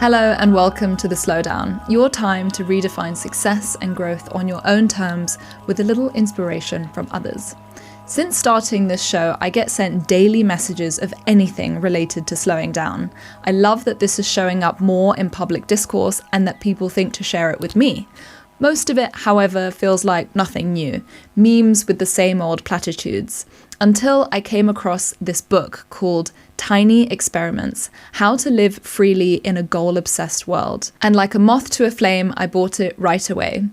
Hello and welcome to The Slowdown, your time to redefine success and growth on your own terms with a little inspiration from others. Since starting this show, I get sent daily messages of anything related to slowing down. I love that this is showing up more in public discourse and that people think to share it with me. Most of it, however, feels like nothing new, memes with the same old platitudes. Until I came across this book called Tiny Experiments: How to Live Freely in a Goal-Obsessed World. And like a moth to a flame, I bought it right away.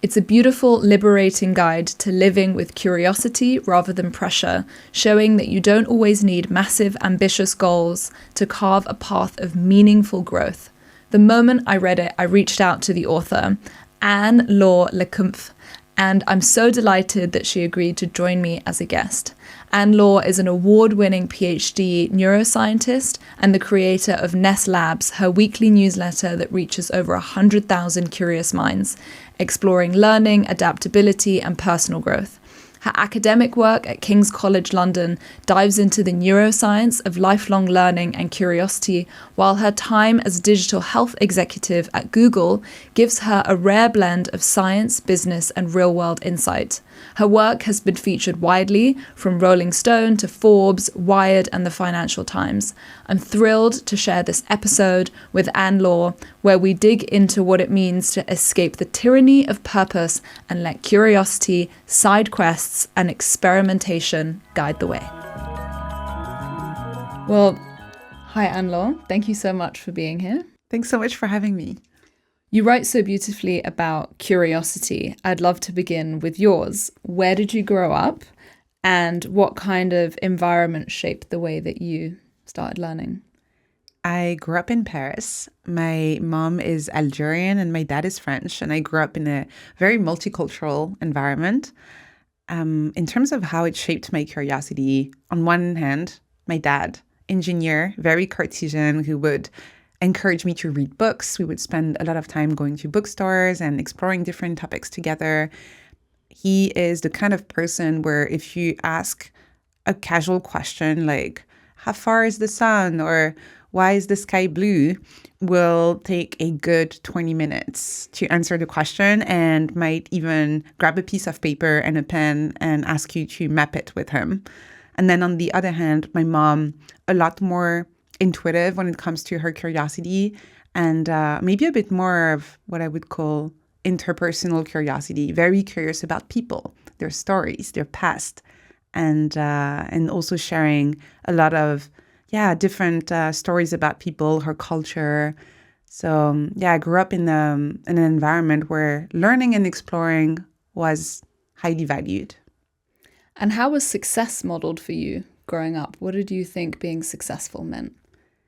It's a beautiful, liberating guide to living with curiosity rather than pressure, showing that you don't always need massive, ambitious goals to carve a path of meaningful growth. The moment I read it, I reached out to the author, Anne-Laure Le Cunff, and I'm so delighted that she agreed to join me as a guest. Anne-Laure is an award-winning PhD neuroscientist and the creator of Ness Labs, her weekly newsletter that reaches over 100,000 curious minds, exploring learning, adaptability, and personal growth. Her academic work at King's College London dives into the neuroscience of lifelong learning and curiosity, while her time as digital health executive at Google gives her a rare blend of science, business, and real-world insight. Her work has been featured widely, from Rolling Stone to Forbes, Wired, and the Financial Times. I'm thrilled to share this episode with Anne-Laure, where we dig into what it means to escape the tyranny of purpose and let curiosity, side quests, and experimentation guide the way. Well, hi Anne-Laure. Thank you so much for being here. Thanks so much for having me. You write so beautifully about curiosity. I'd love to begin with yours. Where did you grow up, and what kind of environment shaped the way that you started learning? I grew up in Paris. My mom is Algerian and my dad is French, and I grew up in a very multicultural environment. In terms of how it shaped my curiosity, on one hand, my dad, engineer, very Cartesian, who would encourage me to read books. We would spend a lot of time going to bookstores and exploring different topics together. He is the kind of person where if you ask a casual question like, how far is the sun? Or why is the sky blue? Will take a good 20 minutes to answer the question and might even grab a piece of paper and a pen and ask you to map it with him. And then on the other hand, my mom, a lot more intuitive when it comes to her curiosity, and maybe a bit more of what I would call interpersonal curiosity, very curious about people, their stories, their past, and also sharing a lot of different stories about people, her culture. So I grew up in an environment where learning and exploring was highly valued. And how was success modeled for you growing up? What did you think being successful meant?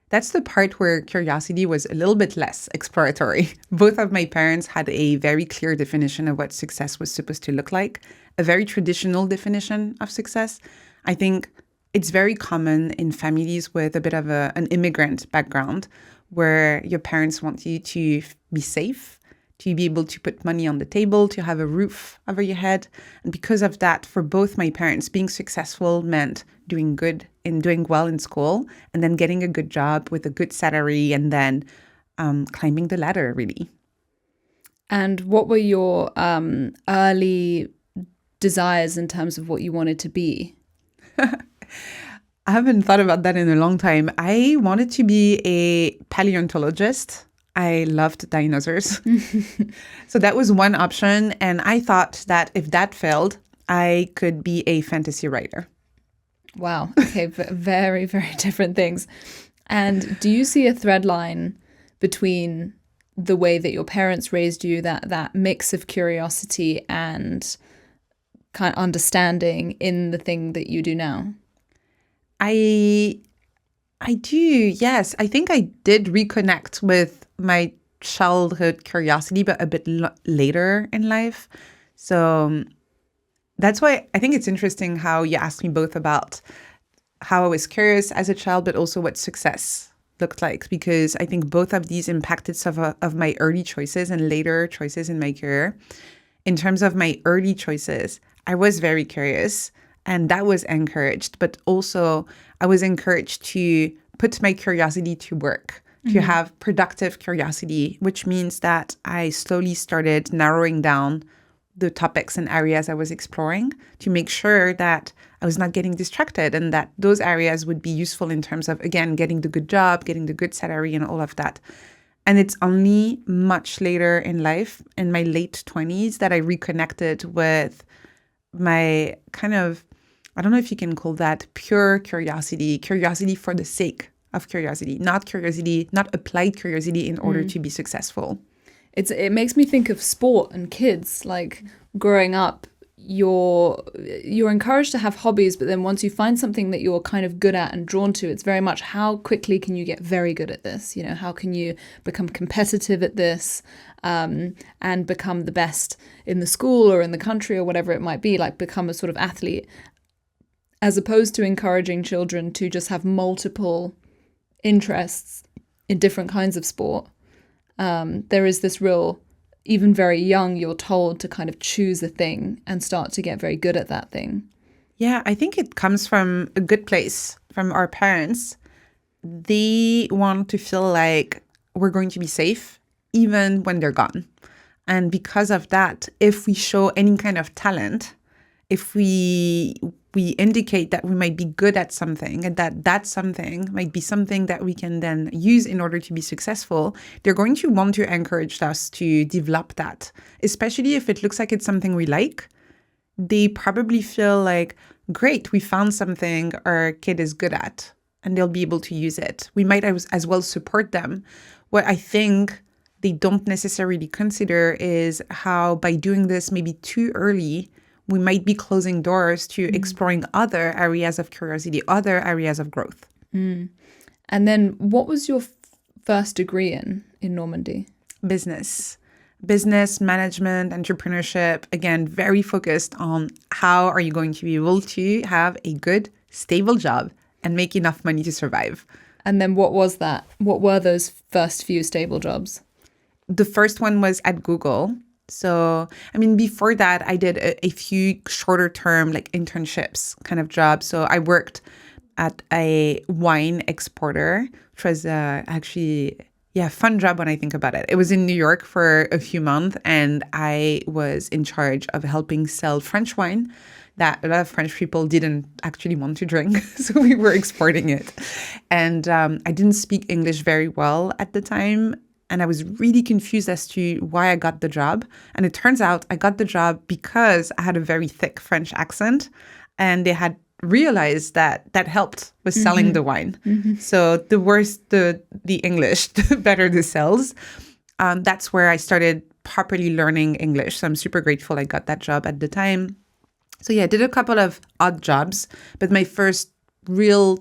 That's the part where curiosity was a little bit less exploratory. Both of my parents had a very clear definition of what success was supposed to look like, a very traditional definition of success. I think it's very common in families with a bit of an immigrant background, where your parents want you to be safe, to be able to put money on the table, to have a roof over your head. And because of that, for both my parents, being successful meant doing well in school, and then getting a good job with a good salary, and then climbing the ladder, really. And what were your early desires in terms of what you wanted to be? I haven't thought about that in a long time. I wanted to be a paleontologist. I loved dinosaurs. So that was one option. And I thought that if that failed, I could be a fantasy writer. Wow. Okay. Very, very different things. And do you see a thread line between the way that your parents raised you, that mix of curiosity and kind of understanding in the thing that you do now? I do, yes. I think I did reconnect with my childhood curiosity, but a bit later in life. So that's why I think it's interesting how you asked me both about how I was curious as a child, but also what success looked like, because I think both of these impacted some of my early choices and later choices in my career. In terms of my early choices, I was very curious, and that was encouraged, but also I was encouraged to put my curiosity to work. to have productive curiosity, which means that I slowly started narrowing down the topics and areas I was exploring to make sure that I was not getting distracted and that those areas would be useful in terms of, again, getting the good job, getting the good salary and all of that. And it's only much later in life, in my late 20s, that I reconnected with my kind of, I don't know if you can call that pure curiosity for the sake of curiosity, not applied curiosity in order to be successful. It makes me think of sport and kids. Like growing up, you're encouraged to have hobbies, but then once you find something that you're kind of good at and drawn to, it's very much how quickly can you get very good at this? You know, how can you become competitive at this, and become the best in the school or in the country or whatever it might be, like become a sort of athlete, as opposed to encouraging children to just have multiple interests in different kinds of sport. There is this real, even very young, you're told to kind of choose a thing and start to get very good at that thing. Yeah, I think it comes from a good place, from our parents. They want to feel like we're going to be safe even when they're gone. And because of that, if we show any kind of talent, if we indicate that we might be good at something and that something might be something that we can then use in order to be successful, they're going to want to encourage us to develop that, especially if it looks like it's something we like. They probably feel like, great, we found something our kid is good at and they'll be able to use it. We might as well support them. What I think they don't necessarily consider is how by doing this maybe too early, we might be closing doors to exploring other areas of curiosity, other areas of growth. And then what was your first degree in Normandy? Business management, entrepreneurship, again, very focused on how are you going to be able to have a good, stable job and make enough money to survive. And then what was that? What were those first few stable jobs? The first one was at Google. So, I mean, before that, I did a few shorter term, like internships kind of jobs. So I worked at a wine exporter, which was actually, fun job when I think about it. It was in New York for a few months, and I was in charge of helping sell French wine that a lot of French people didn't actually want to drink. So we were exporting it. And I didn't speak English very well at the time. And I was really confused as to why I got the job. And it turns out I got the job because I had a very thick French accent. And they had realized that helped with selling the wine. So the worse the English, the better the sales. That's where I started properly learning English. So I'm super grateful I got that job at the time. So I did a couple of odd jobs. But my first real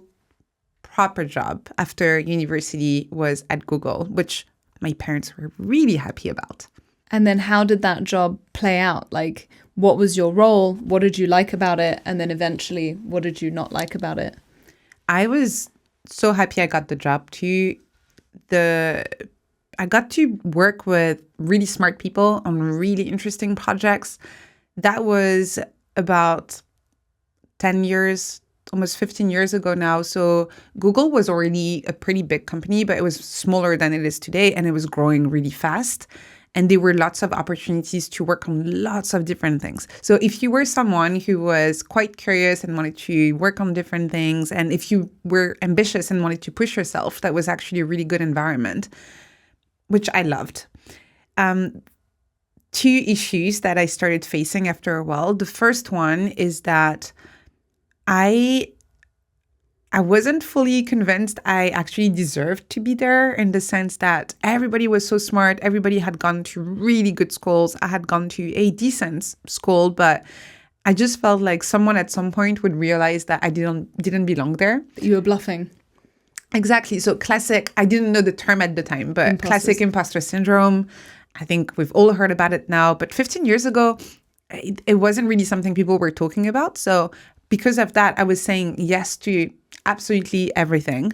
proper job after university was at Google, which my parents were really happy about. And then how did that job play out? Like, what was your role? What did you like about it? And then eventually, what did you not like about it? I was so happy I got the job too. I got to work with really smart people on really interesting projects. That was about 10 years, almost 15 years ago now. So Google was already a pretty big company, but it was smaller than it is today, and it was growing really fast. And there were lots of opportunities to work on lots of different things. So if you were someone who was quite curious and wanted to work on different things, and if you were ambitious and wanted to push yourself, that was actually a really good environment, which I loved. Two issues that I started facing after a while. The first one is that I wasn't fully convinced I actually deserved to be there, in the sense that everybody was so smart. Everybody had gone to really good schools. I had gone to a decent school, but I just felt like someone at some point would realize that I didn't belong there. You were bluffing. Exactly. So classic, I didn't know the term at the time, but classic imposter syndrome. I think we've all heard about it now, but 15 years ago, it wasn't really something people were talking about. So because of that, I was saying yes to absolutely everything.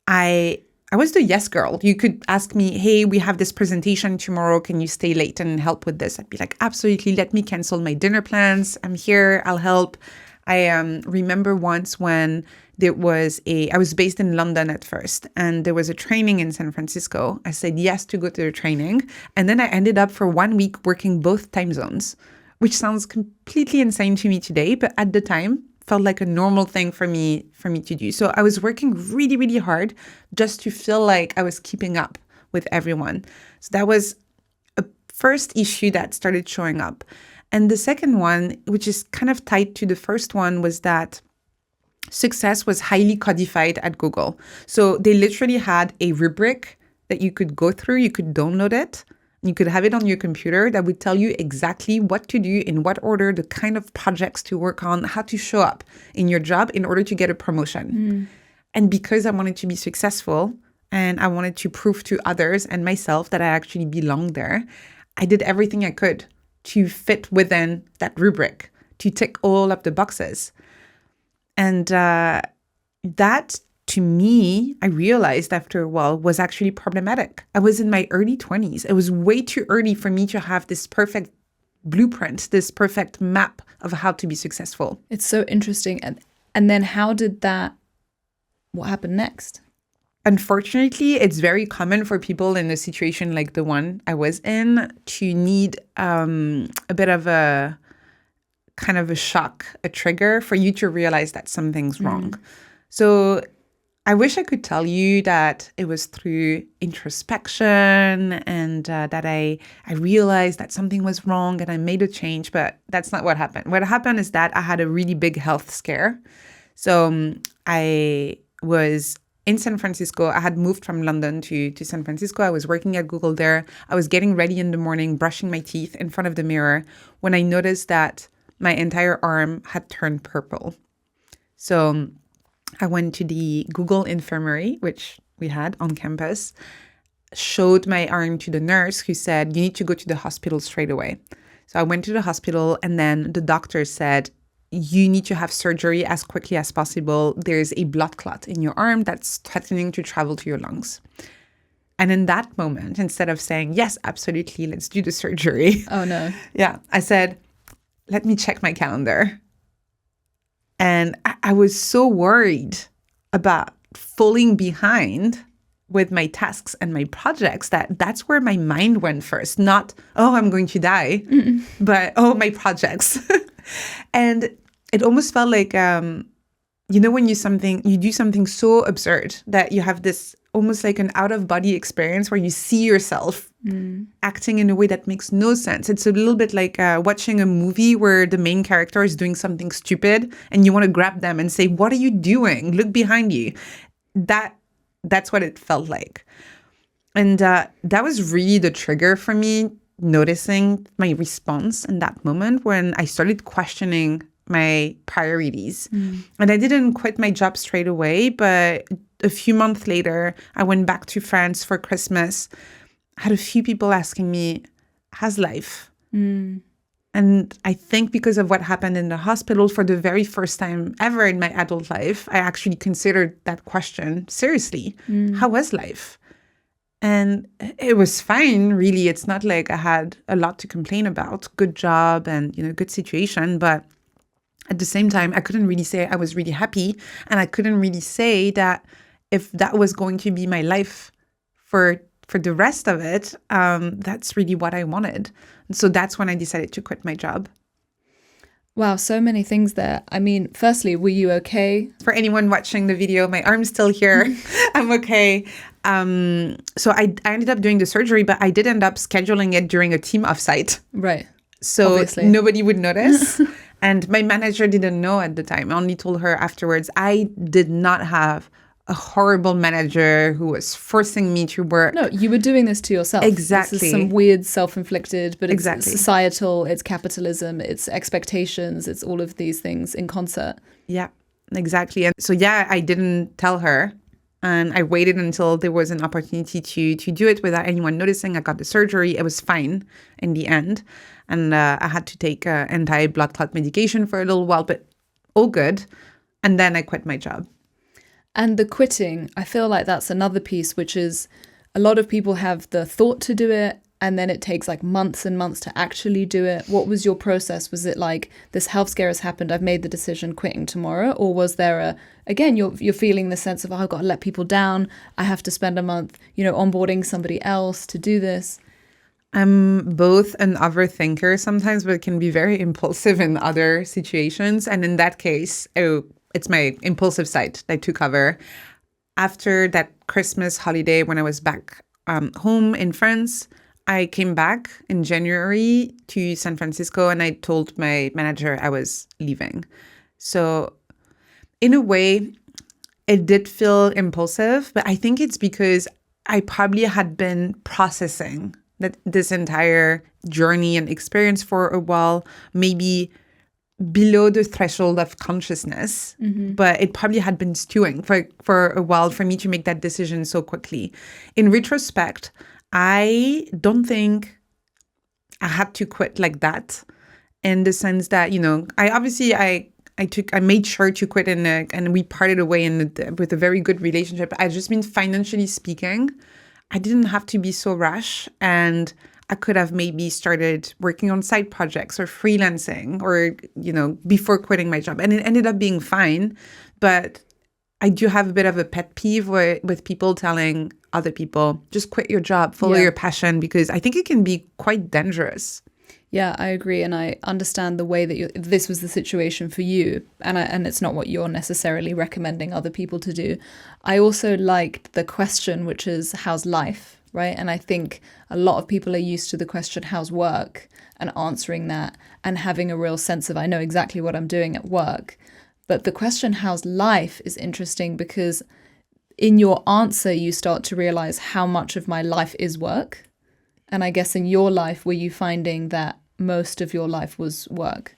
I was the yes girl. You could ask me, hey, we have this presentation tomorrow. Can you stay late and help with this? I'd be like, absolutely. Let me cancel my dinner plans. I'm here. I'll help. I remember once when I was based in London at first, and there was a training in San Francisco. I said yes to go to the training. And then I ended up for 1 week working both time zones, which sounds completely insane to me today, but at the time felt like a normal thing for me to do. So I was working really, really hard just to feel like I was keeping up with everyone. So that was a first issue that started showing up. And the second one, which is kind of tied to the first one, was that success was highly codified at Google. So they literally had a rubric that you could go through, you could download it, you could have it on your computer that would tell you exactly what to do, in what order, the kind of projects to work on, how to show up in your job in order to get a promotion. And because I wanted to be successful and I wanted to prove to others and myself that I actually belonged there, I did everything I could to fit within that rubric, to tick all of the boxes. And that, to me, I realized after a while, was actually problematic. I was in my early 20s. It was way too early for me to have this perfect blueprint, this perfect map of how to be successful. It's so interesting. And then what happened next? Unfortunately, it's very common for people in a situation like the one I was in to need a bit of a kind of a shock, a trigger for you to realize that something's wrong. So I wish I could tell you that it was through introspection and that I realized that something was wrong and I made a change, but that's not what happened. What happened is that I had a really big health scare. So I was in San Francisco. I had moved from London to San Francisco. I was working at Google there. I was getting ready in the morning, brushing my teeth in front of the mirror when I noticed that my entire arm had turned purple. So I went to the Google infirmary, which we had on campus, showed my arm to the nurse who said, you need to go to the hospital straight away. So I went to the hospital and then the doctor said, you need to have surgery as quickly as possible. There's a blood clot in your arm that's threatening to travel to your lungs. And in that moment, instead of saying, yes, absolutely, let's do the surgery. Oh, no. Yeah, I said, let me check my calendar. And I was so worried about falling behind with my tasks and my projects that's where my mind went first. Not, oh, I'm going to die, but, oh, my projects. And it almost felt like, when you do something so absurd that you have this almost like an out-of-body experience where you see yourself acting in a way that makes no sense. It's a little bit like watching a movie where the main character is doing something stupid and you want to grab them and say, what are you doing? Look behind you. That's what it felt like. And that was really the trigger for me, noticing my response in that moment when I started questioning my priorities. And I didn't quit my job straight away, but a few months later, I went back to France for Christmas. I had a few people asking me, how's life? And I think because of what happened in the hospital, for the very first time ever in my adult life, I actually considered that question seriously. How was life? And it was fine, really. It's not like I had a lot to complain about. Good job and, good situation. But at the same time, I couldn't really say I was really happy. And I couldn't really say that if that was going to be my life for the rest of it, that's really what I wanted. And so that's when I decided to quit my job. Wow, so many things there. I mean, firstly, were you okay? For anyone watching the video, my arm's still here. I'm okay. So I ended up doing the surgery, but I did end up scheduling it during a team offsite. Right. So obviously nobody would notice. And my manager didn't know at the time. I only told her afterwards. I did not have a horrible manager who was forcing me to work. No, you were doing this to yourself. Exactly. This is some weird self-inflicted, but it's Exactly. societal, it's capitalism, it's expectations, it's all of these things in concert. Yeah, exactly. And so, I didn't tell her. And I waited until there was an opportunity to do it without anyone noticing. I got the surgery. It was fine in the end. And I had to take anti-blood clot medication for a little while, but all good. And then I quit my job. And the quitting, I feel like that's another piece, which is a lot of people have the thought to do it and then it takes like months and months to actually do it? What was your process? Was it like, this health scare has happened, I've made the decision, quitting tomorrow? Or was there again, you're feeling the sense of, oh, I've got to let people down, I have to spend a month, onboarding somebody else to do this? I'm both an overthinker sometimes, but can be very impulsive in other situations. And in that case, it's my impulsive side that took over. After that Christmas holiday, when I was back home in France, I came back in January to San Francisco and I told my manager I was leaving. So in a way, it did feel impulsive, but I think it's because I probably had been processing this entire journey and experience for a while, maybe below the threshold of consciousness, but it probably had been stewing for a while for me to make that decision so quickly. In retrospect, I don't think I had to quit like that, in the sense that, I made sure to quit and we parted away with a very good relationship. I just mean, financially speaking, I didn't have to be so rash, and I could have maybe started working on side projects or freelancing or, before quitting my job. And it ended up being fine. But I do have a bit of a pet peeve with people telling other people, just quit your job, follow your passion, because I think it can be quite dangerous. Yeah, I agree. And I understand the way that this was the situation for you. And it's not what you're necessarily recommending other people to do. I also liked the question, which is, how's life? Right. And I think a lot of people are used to the question, how's work? And answering that and having a real sense of, I know exactly what I'm doing at work. But the question, how's life, is interesting because in your answer, you start to realize how much of my life is work. And I guess in your life, were you finding that most of your life was work?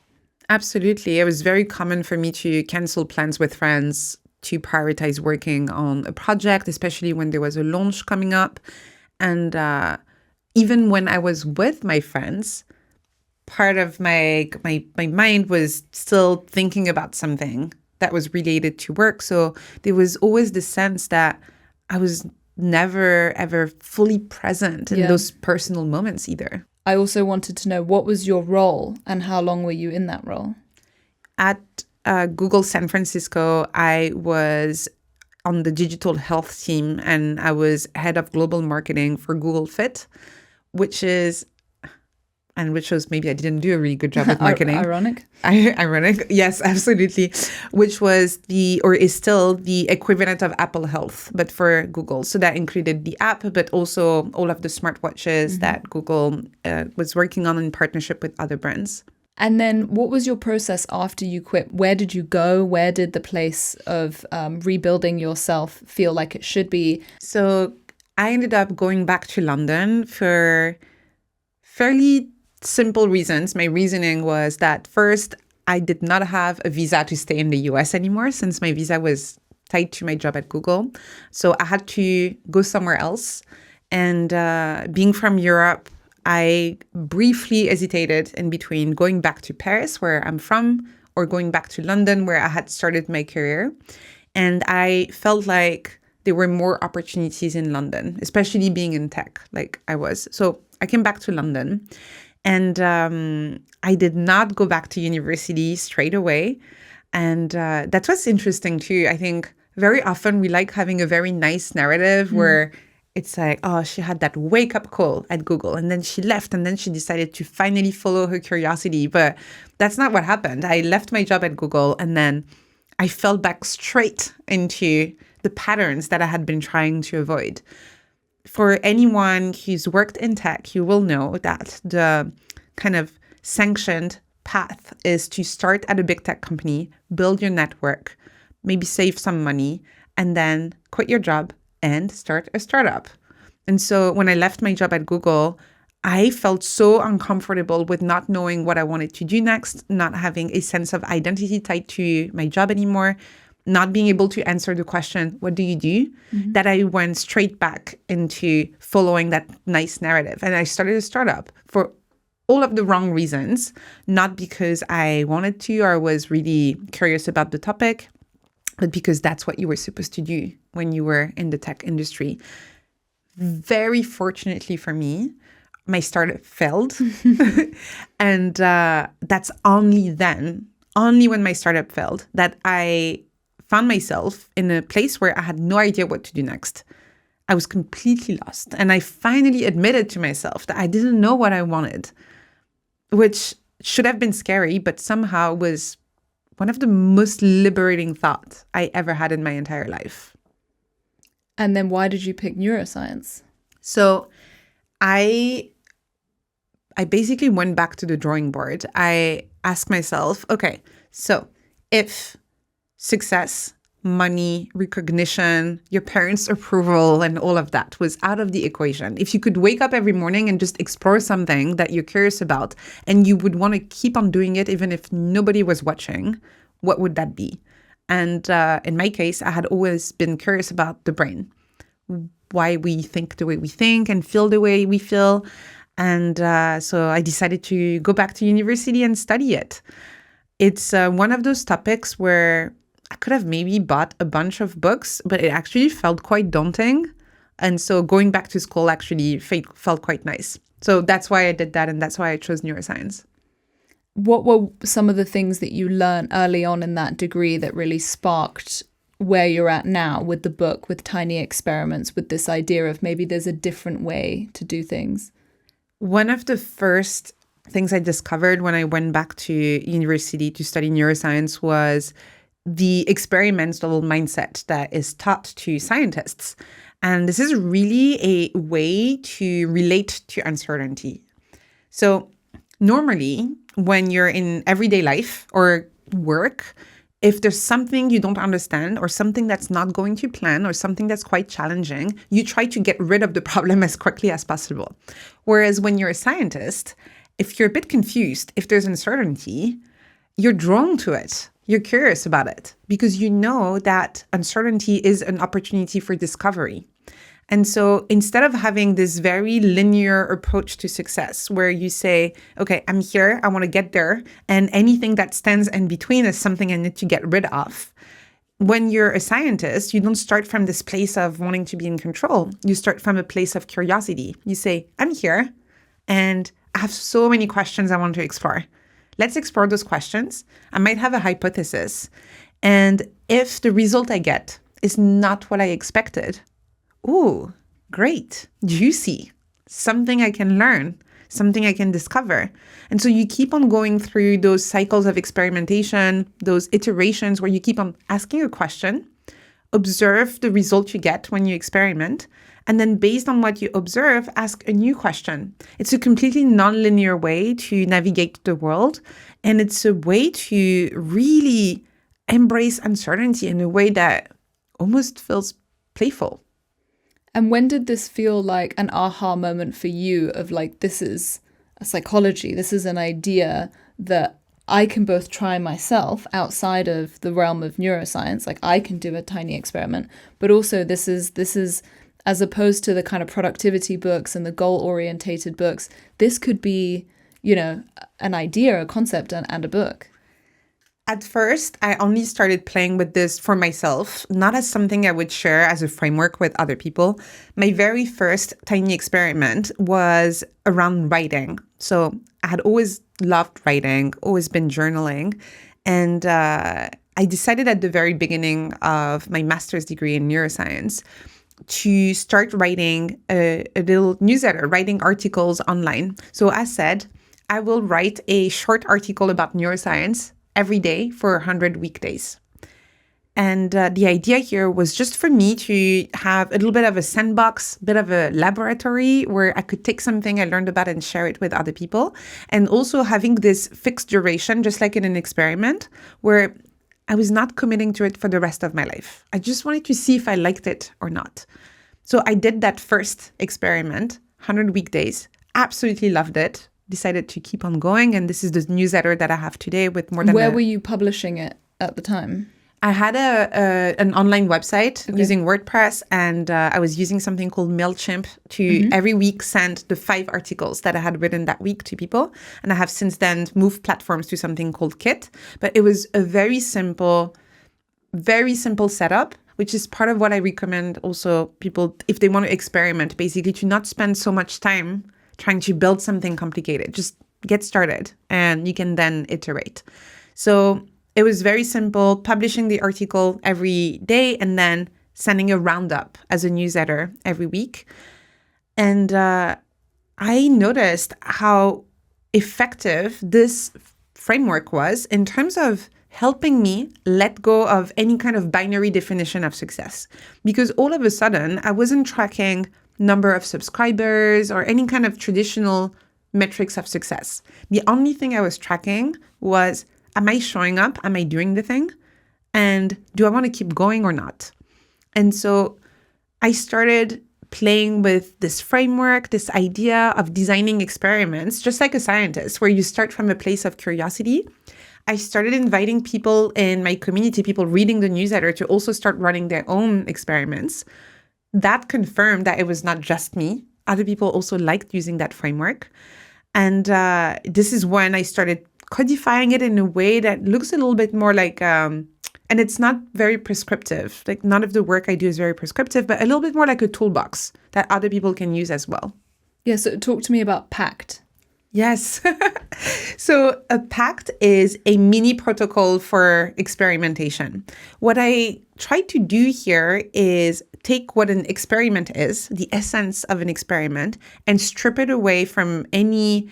Absolutely. It was very common for me to cancel plans with friends to prioritize working on a project, especially when there was a launch coming up. And even when I was with my friends, part of my mind was still thinking about something that was related to work. So there was always the sense that I was never, ever fully present in those personal moments either. I also wanted to know, what was your role and how long were you in that role? At Google San Francisco, I was on the digital health team and I was head of global marketing for Google Fit, which was maybe I didn't do a really good job with marketing. Ironic. Ironic. Yes, absolutely. Which was is still the equivalent of Apple Health, but for Google. So that included the app, but also all of the smartwatches that Google was working on in partnership with other brands. And then what was your process after you quit? Where did you go? Where did the place of rebuilding yourself feel like it should be? So I ended up going back to London for fairly simple reasons. My reasoning was that first, I did not have a visa to stay in the US anymore since my visa was tied to my job at Google. So I had to go somewhere else. And being from Europe, I briefly hesitated in between going back to Paris, where I'm from, or going back to London, where I had started my career. And I felt like there were more opportunities in London, especially being in tech like I was. So I came back to London. And I did not go back to university straight away. And that's what's interesting too. I think very often we like having a very nice narrative where it's like, oh, she had that wake-up call at Google and then she left and then she decided to finally follow her curiosity. But that's not what happened. I left my job at Google and then I fell back straight into the patterns that I had been trying to avoid. For anyone who's worked in tech, you will know that the kind of sanctioned path is to start at a big tech company, build your network, maybe save some money, and then quit your job and start a startup. And so when I left my job at Google, I felt so uncomfortable with not knowing what I wanted to do next, not having a sense of identity tied to my job anymore, not being able to answer the question, what do you do? That I went straight back into following that nice narrative. And I started a startup for all of the wrong reasons, not because I wanted to or was really curious about the topic, but because that's what you were supposed to do when you were in the tech industry. Very fortunately for me, my startup failed. And that's only when my startup failed, that I found myself in a place where I had no idea what to do next. I was completely lost. And I finally admitted to myself that I didn't know what I wanted, which should have been scary, but somehow was one of the most liberating thoughts I ever had in my entire life. And then why did you pick neuroscience? So I basically went back to the drawing board. I asked myself, okay, so if success, money, recognition, your parents' approval, and all of that was out of the equation, if you could wake up every morning and just explore something that you're curious about, and you would want to keep on doing it even if nobody was watching, what would that be? And in my case, I had always been curious about the brain, why we think the way we think and feel the way we feel. And so I decided to go back to university and study it. It's one of those topics where I could have maybe bought a bunch of books, but it actually felt quite daunting. And so going back to school actually felt quite nice. So that's why I did that, and that's why I chose neuroscience. What were some of the things that you learned early on in that degree that really sparked where you're at now with the book, with tiny experiments, with this idea of maybe there's a different way to do things? One of the first things I discovered when I went back to university to study neuroscience was the experimental mindset that is taught to scientists. And this is really a way to relate to uncertainty. So normally, when you're in everyday life or work, if there's something you don't understand or something that's not going to plan or something that's quite challenging, you try to get rid of the problem as quickly as possible. Whereas when you're a scientist, if you're a bit confused, if there's uncertainty, you're drawn to it. You're curious about it because you know that uncertainty is an opportunity for discovery. And so instead of having this very linear approach to success where you say, okay, I'm here, I want to get there, and anything that stands in between is something I need to get rid of. When you're a scientist, you don't start from this place of wanting to be in control. You start from a place of curiosity. You say, I'm here and I have so many questions I want to explore. Let's explore those questions. I might have a hypothesis. And if the result I get is not what I expected, ooh, great, juicy, something I can learn, something I can discover. And so you keep on going through those cycles of experimentation, those iterations where you keep on asking a question, observe the result you get when you experiment, and then based on what you observe, ask a new question. It's a completely non-linear way to navigate the world. And it's a way to really embrace uncertainty in a way that almost feels playful. And when did this feel like an aha moment for you of like, this is a psychology, this is an idea that I can both try myself outside of the realm of neuroscience, like I can do a tiny experiment, but also this is as opposed to the kind of productivity books and the goal-orientated books, this could be, you know, an idea, a concept, and a book. At first, I only started playing with this for myself, not as something I would share as a framework with other people. My very first tiny experiment was around writing. So I had always loved writing, always been journaling. And I decided at the very beginning of my master's degree in neuroscience to start writing a little newsletter, writing articles online. So as said, I will write a short article about neuroscience every day for 100 weekdays. And the idea here was just for me to have a little bit of a sandbox, bit of a laboratory where I could take something I learned about and share it with other people. And also having this fixed duration, just like in an experiment, where I was not committing to it for the rest of my life. I just wanted to see if I liked it or not. So I did that first experiment, 100 weekdays, absolutely loved it, decided to keep on going. And this is the newsletter that I have today with more than... Where were you publishing it at the time? I had an online website using WordPress, and I was using something called MailChimp to every week send the 5 articles that I had written that week to people. And I have since then moved platforms to something called Kit. But it was a very simple setup, which is part of what I recommend also people, if they want to experiment, basically to not spend so much time trying to build something complicated. Just get started and you can then iterate. So it was very simple, publishing the article every day and then sending a roundup as a newsletter every week. And I noticed how effective this framework was in terms of helping me let go of any kind of binary definition of success. Because all of a sudden, I wasn't tracking number of subscribers or any kind of traditional metrics of success. The only thing I was tracking was, am I showing up? Am I doing the thing? And do I want to keep going or not? And so I started playing with this framework, this idea of designing experiments, just like a scientist, where you start from a place of curiosity. I started inviting people in my community, people reading the newsletter, to also start running their own experiments. That confirmed that it was not just me. Other people also liked using that framework. And this is when I started codifying it in a way that looks a little bit more like, and it's not very prescriptive. Like none of the work I do is very prescriptive, but a little bit more like a toolbox that other people can use as well. Yeah, so talk to me about PACT. Yes. So a PACT is a mini protocol for experimentation. What I try to do here is take what an experiment is, the essence of an experiment, and strip it away from any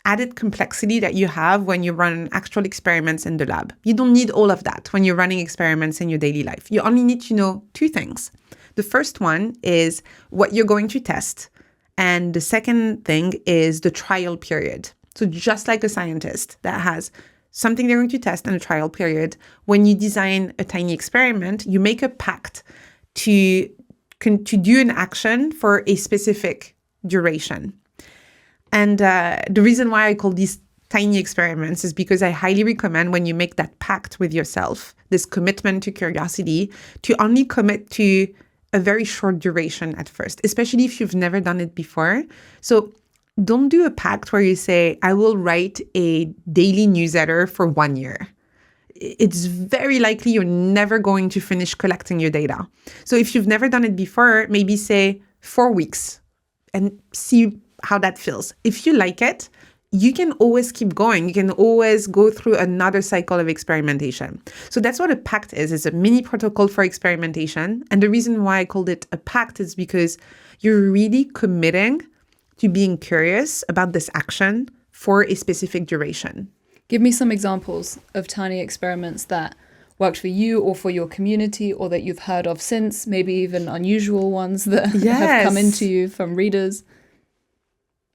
added complexity that you have when you run actual experiments in the lab. You don't need all of that when you're running experiments in your daily life. You only need to know two things. The first one is what you're going to test. And the second thing is the trial period. So just like a scientist that has something they're going to test and a trial period, when you design a tiny experiment, you make a pact to do an action for a specific duration. And the reason why I call these tiny experiments is because I highly recommend, when you make that pact with yourself, this commitment to curiosity, to only commit to a very short duration at first, especially if you've never done it before. So don't do a pact where you say, I will write a daily newsletter for 1 year. It's very likely you're never going to finish collecting your data. So if you've never done it before, maybe say 4 weeks and see how that feels. If you like it, you can always keep going. You can always go through another cycle of experimentation. So that's what a pact is. It's a mini protocol for experimentation. And the reason why I called it a pact is because you're really committing to being curious about this action for a specific duration. Give me some examples of tiny experiments that worked for you or for your community, or that you've heard of since, maybe even unusual ones that have come into you from readers.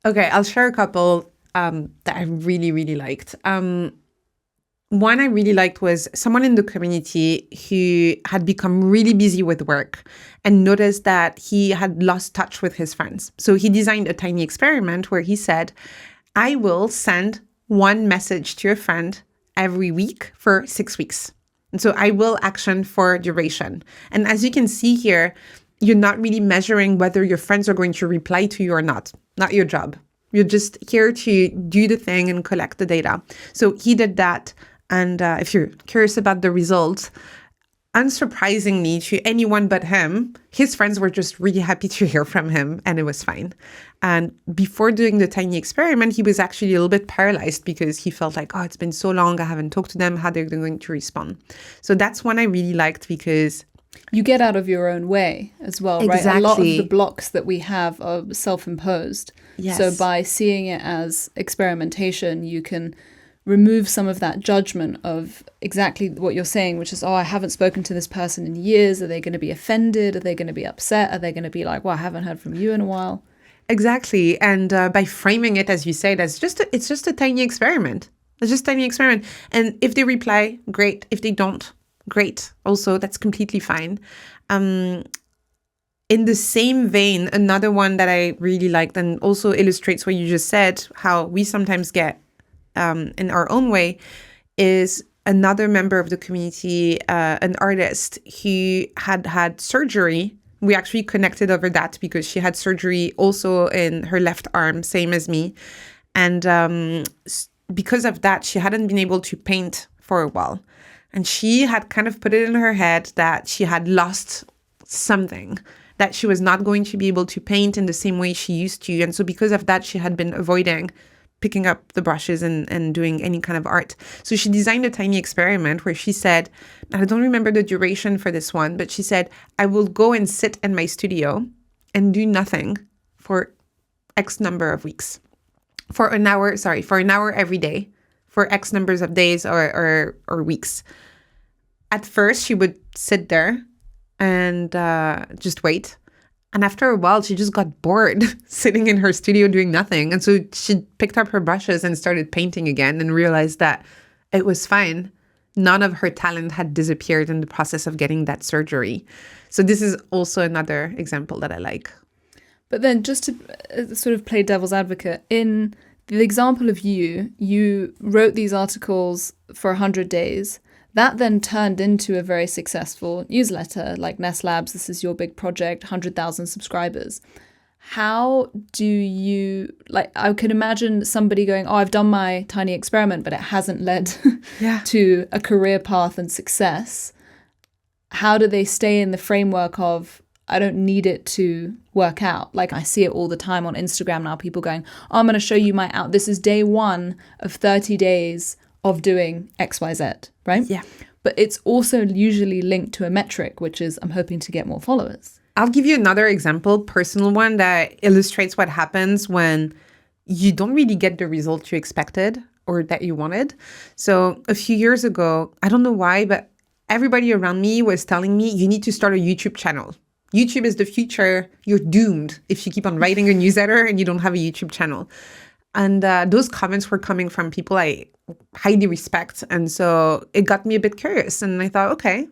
Okay, I'll share a couple that I really, really liked. One I really liked was someone in the community who had become really busy with work and noticed that he had lost touch with his friends. So he designed a tiny experiment where he said, I will send one message to a friend every week for 6 weeks. And so I will action for duration. And as you can see here, you're not really measuring whether your friends are going to reply to you or not your job. You're just here to do the thing and collect the data. So he did that. And if you're curious about the results, unsurprisingly to anyone but him, his friends were just really happy to hear from him, and it was fine. And before doing the tiny experiment, he was actually a little bit paralyzed because he felt like, oh, it's been so long, I haven't talked to them, how they're going to respond. So that's one I really liked because you get out of your own way as well, exactly. Right? A lot of the blocks that we have are self-imposed. Yes. So by seeing it as experimentation, you can remove some of that judgment of exactly what you're saying, which is, oh, I haven't spoken to this person in years. Are they going to be offended? Are they going to be upset? Are they going to be like, well, I haven't heard from you in a while? Exactly. And by framing it, as you said, it's just a tiny experiment. It's just a tiny experiment. And if they reply, great. If they don't, great. Also, that's completely fine. In the same vein, another one that I really liked and also illustrates what you just said, how we sometimes get in our own way, is another member of the community, an artist who had surgery. We actually connected over that because she had surgery also in her left arm, same as me. And because of that, she hadn't been able to paint for a while. And she had kind of put it in her head that she had lost something, that she was not going to be able to paint in the same way she used to. And so because of that, she had been avoiding picking up the brushes and doing any kind of art. So she designed a tiny experiment where she said, I don't remember the duration for this one, but she said, I will go and sit in my studio and do nothing for X number of weeks. For an hour every day, for X numbers of days or weeks. At first, she would sit there and just wait. And after a while, she just got bored sitting in her studio doing nothing. And so she picked up her brushes and started painting again and realized that it was fine. None of her talent had disappeared in the process of getting that surgery. So this is also another example that I like. But then just to sort of play devil's advocate, in the example of you wrote these articles for 100 days. That then turned into a very successful newsletter like Ness Labs. This is your big project, 100,000 subscribers. How do you, I could imagine somebody going, I've done my tiny experiment, but it hasn't led to a career path and success. How do they stay in the framework of, I don't need it to work out? Like I see it all the time on Instagram now, people going, I'm going to show you this is day 1 of 30 days of doing XYZ, right? Yeah. But it's also usually linked to a metric, which is I'm hoping to get more followers. I'll give you another example, personal one, that illustrates what happens when you don't really get the result you expected or that you wanted. So a few years ago, I don't know why, but everybody around me was telling me, you need to start a YouTube channel. YouTube is the future. You're doomed if you keep on writing a newsletter and you don't have a YouTube channel. And those comments were coming from people I highly respect. And so it got me a bit curious. And I thought, okay,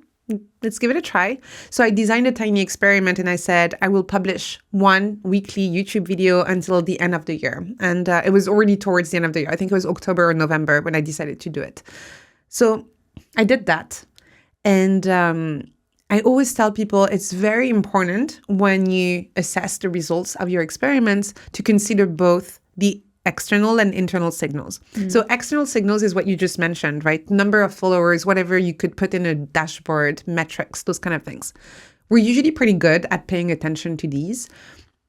let's give it a try. So I designed a tiny experiment and I said, I will publish 1 weekly YouTube video until the end of the year. And it was already towards the end of the year. I think it was October or November when I decided to do it. So I did that. And I always tell people it's very important when you assess the results of your experiments to consider both the external and internal signals. So external signals is what you just mentioned, right? Number of followers, whatever you could put in a dashboard, metrics, those kind of things. We're usually pretty good at paying attention to these,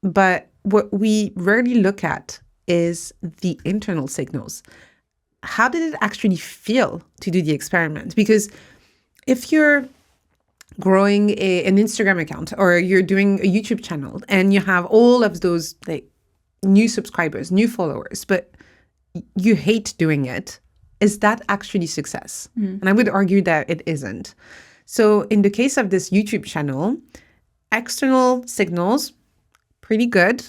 but what we rarely look at is the internal signals. How did it actually feel to do the experiment? Because if you're growing an Instagram account or you're doing a YouTube channel and you have all of those new subscribers, new followers, but you hate doing it, is that actually success? And I would argue that it isn't. So in the case of this YouTube channel, external signals, pretty good.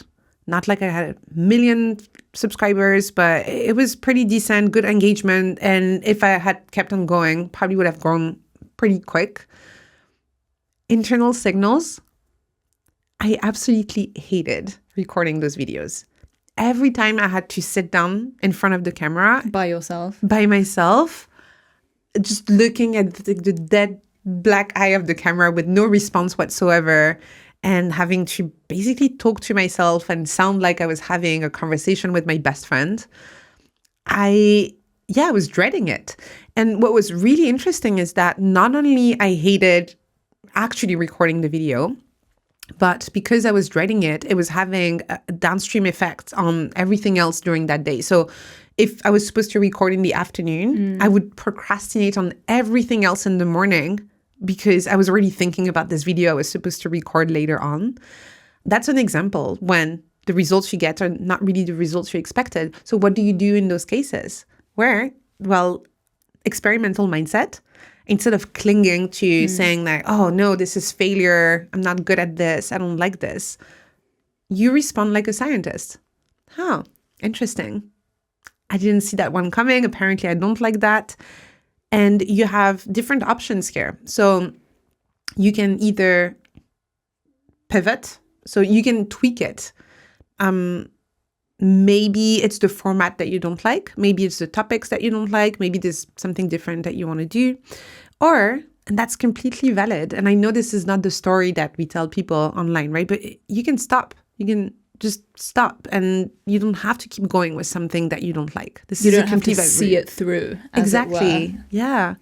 Not like I had a million subscribers, but it was pretty decent, good engagement. And if I had kept on going, probably would have grown pretty quick. Internal signals, I absolutely hated recording those videos. Every time I had to sit down in front of the camera. By myself, just looking at the dead black eye of the camera with no response whatsoever and having to basically talk to myself and sound like I was having a conversation with my best friend. I was dreading it. And what was really interesting is that not only I hated actually recording the video, but because I was dreading it, it was having a downstream effects on everything else during that day. So if I was supposed to record in the afternoon, I would procrastinate on everything else in the morning because I was already thinking about this video I was supposed to record later on. That's an example when the results you get are not really the results you expected. So what do you do in those cases? Experimental mindset. Instead of clinging to saying that, oh no, this is failure, I'm not good at this, I don't like this, you respond like a scientist. Huh, interesting. I didn't see that one coming. Apparently I don't like that. And you have different options here. So you can either pivot, so you can tweak it. Maybe it's the format that you don't like. Maybe it's the topics that you don't like. Maybe there's something different that you want to do. And that's completely valid. And I know this is not the story that we tell people online, right? But you can stop. You can just stop. And you don't have to keep going with something that you don't like. You don't have to see it through. Exactly. Yeah.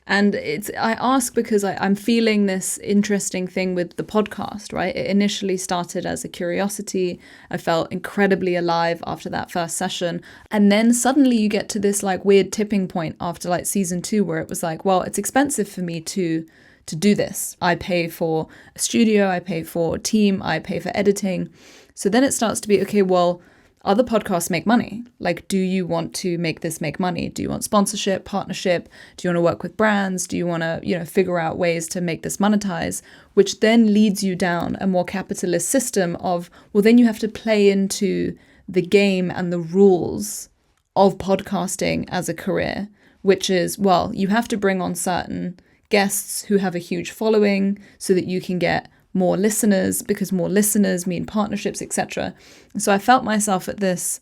And I ask because I'm feeling this interesting thing with the podcast, right? It initially started as a curiosity. I felt incredibly alive after that first session. And then suddenly you get to this like weird tipping point after like season 2 where it was like, well, it's expensive for me to do this. I pay for a studio, I pay for a team, I pay for editing. So then it starts to be, okay, well, other podcasts make money. Like, do you want to make this make money? Do you want sponsorship, partnership? Do you want to work with brands? Do you want to, figure out ways to make this monetize? Which then leads you down a more capitalist system of, well, then you have to play into the game and the rules of podcasting as a career, which is, well, you have to bring on certain guests who have a huge following so that you can get more listeners, because more listeners mean partnerships, etc. So I felt myself at this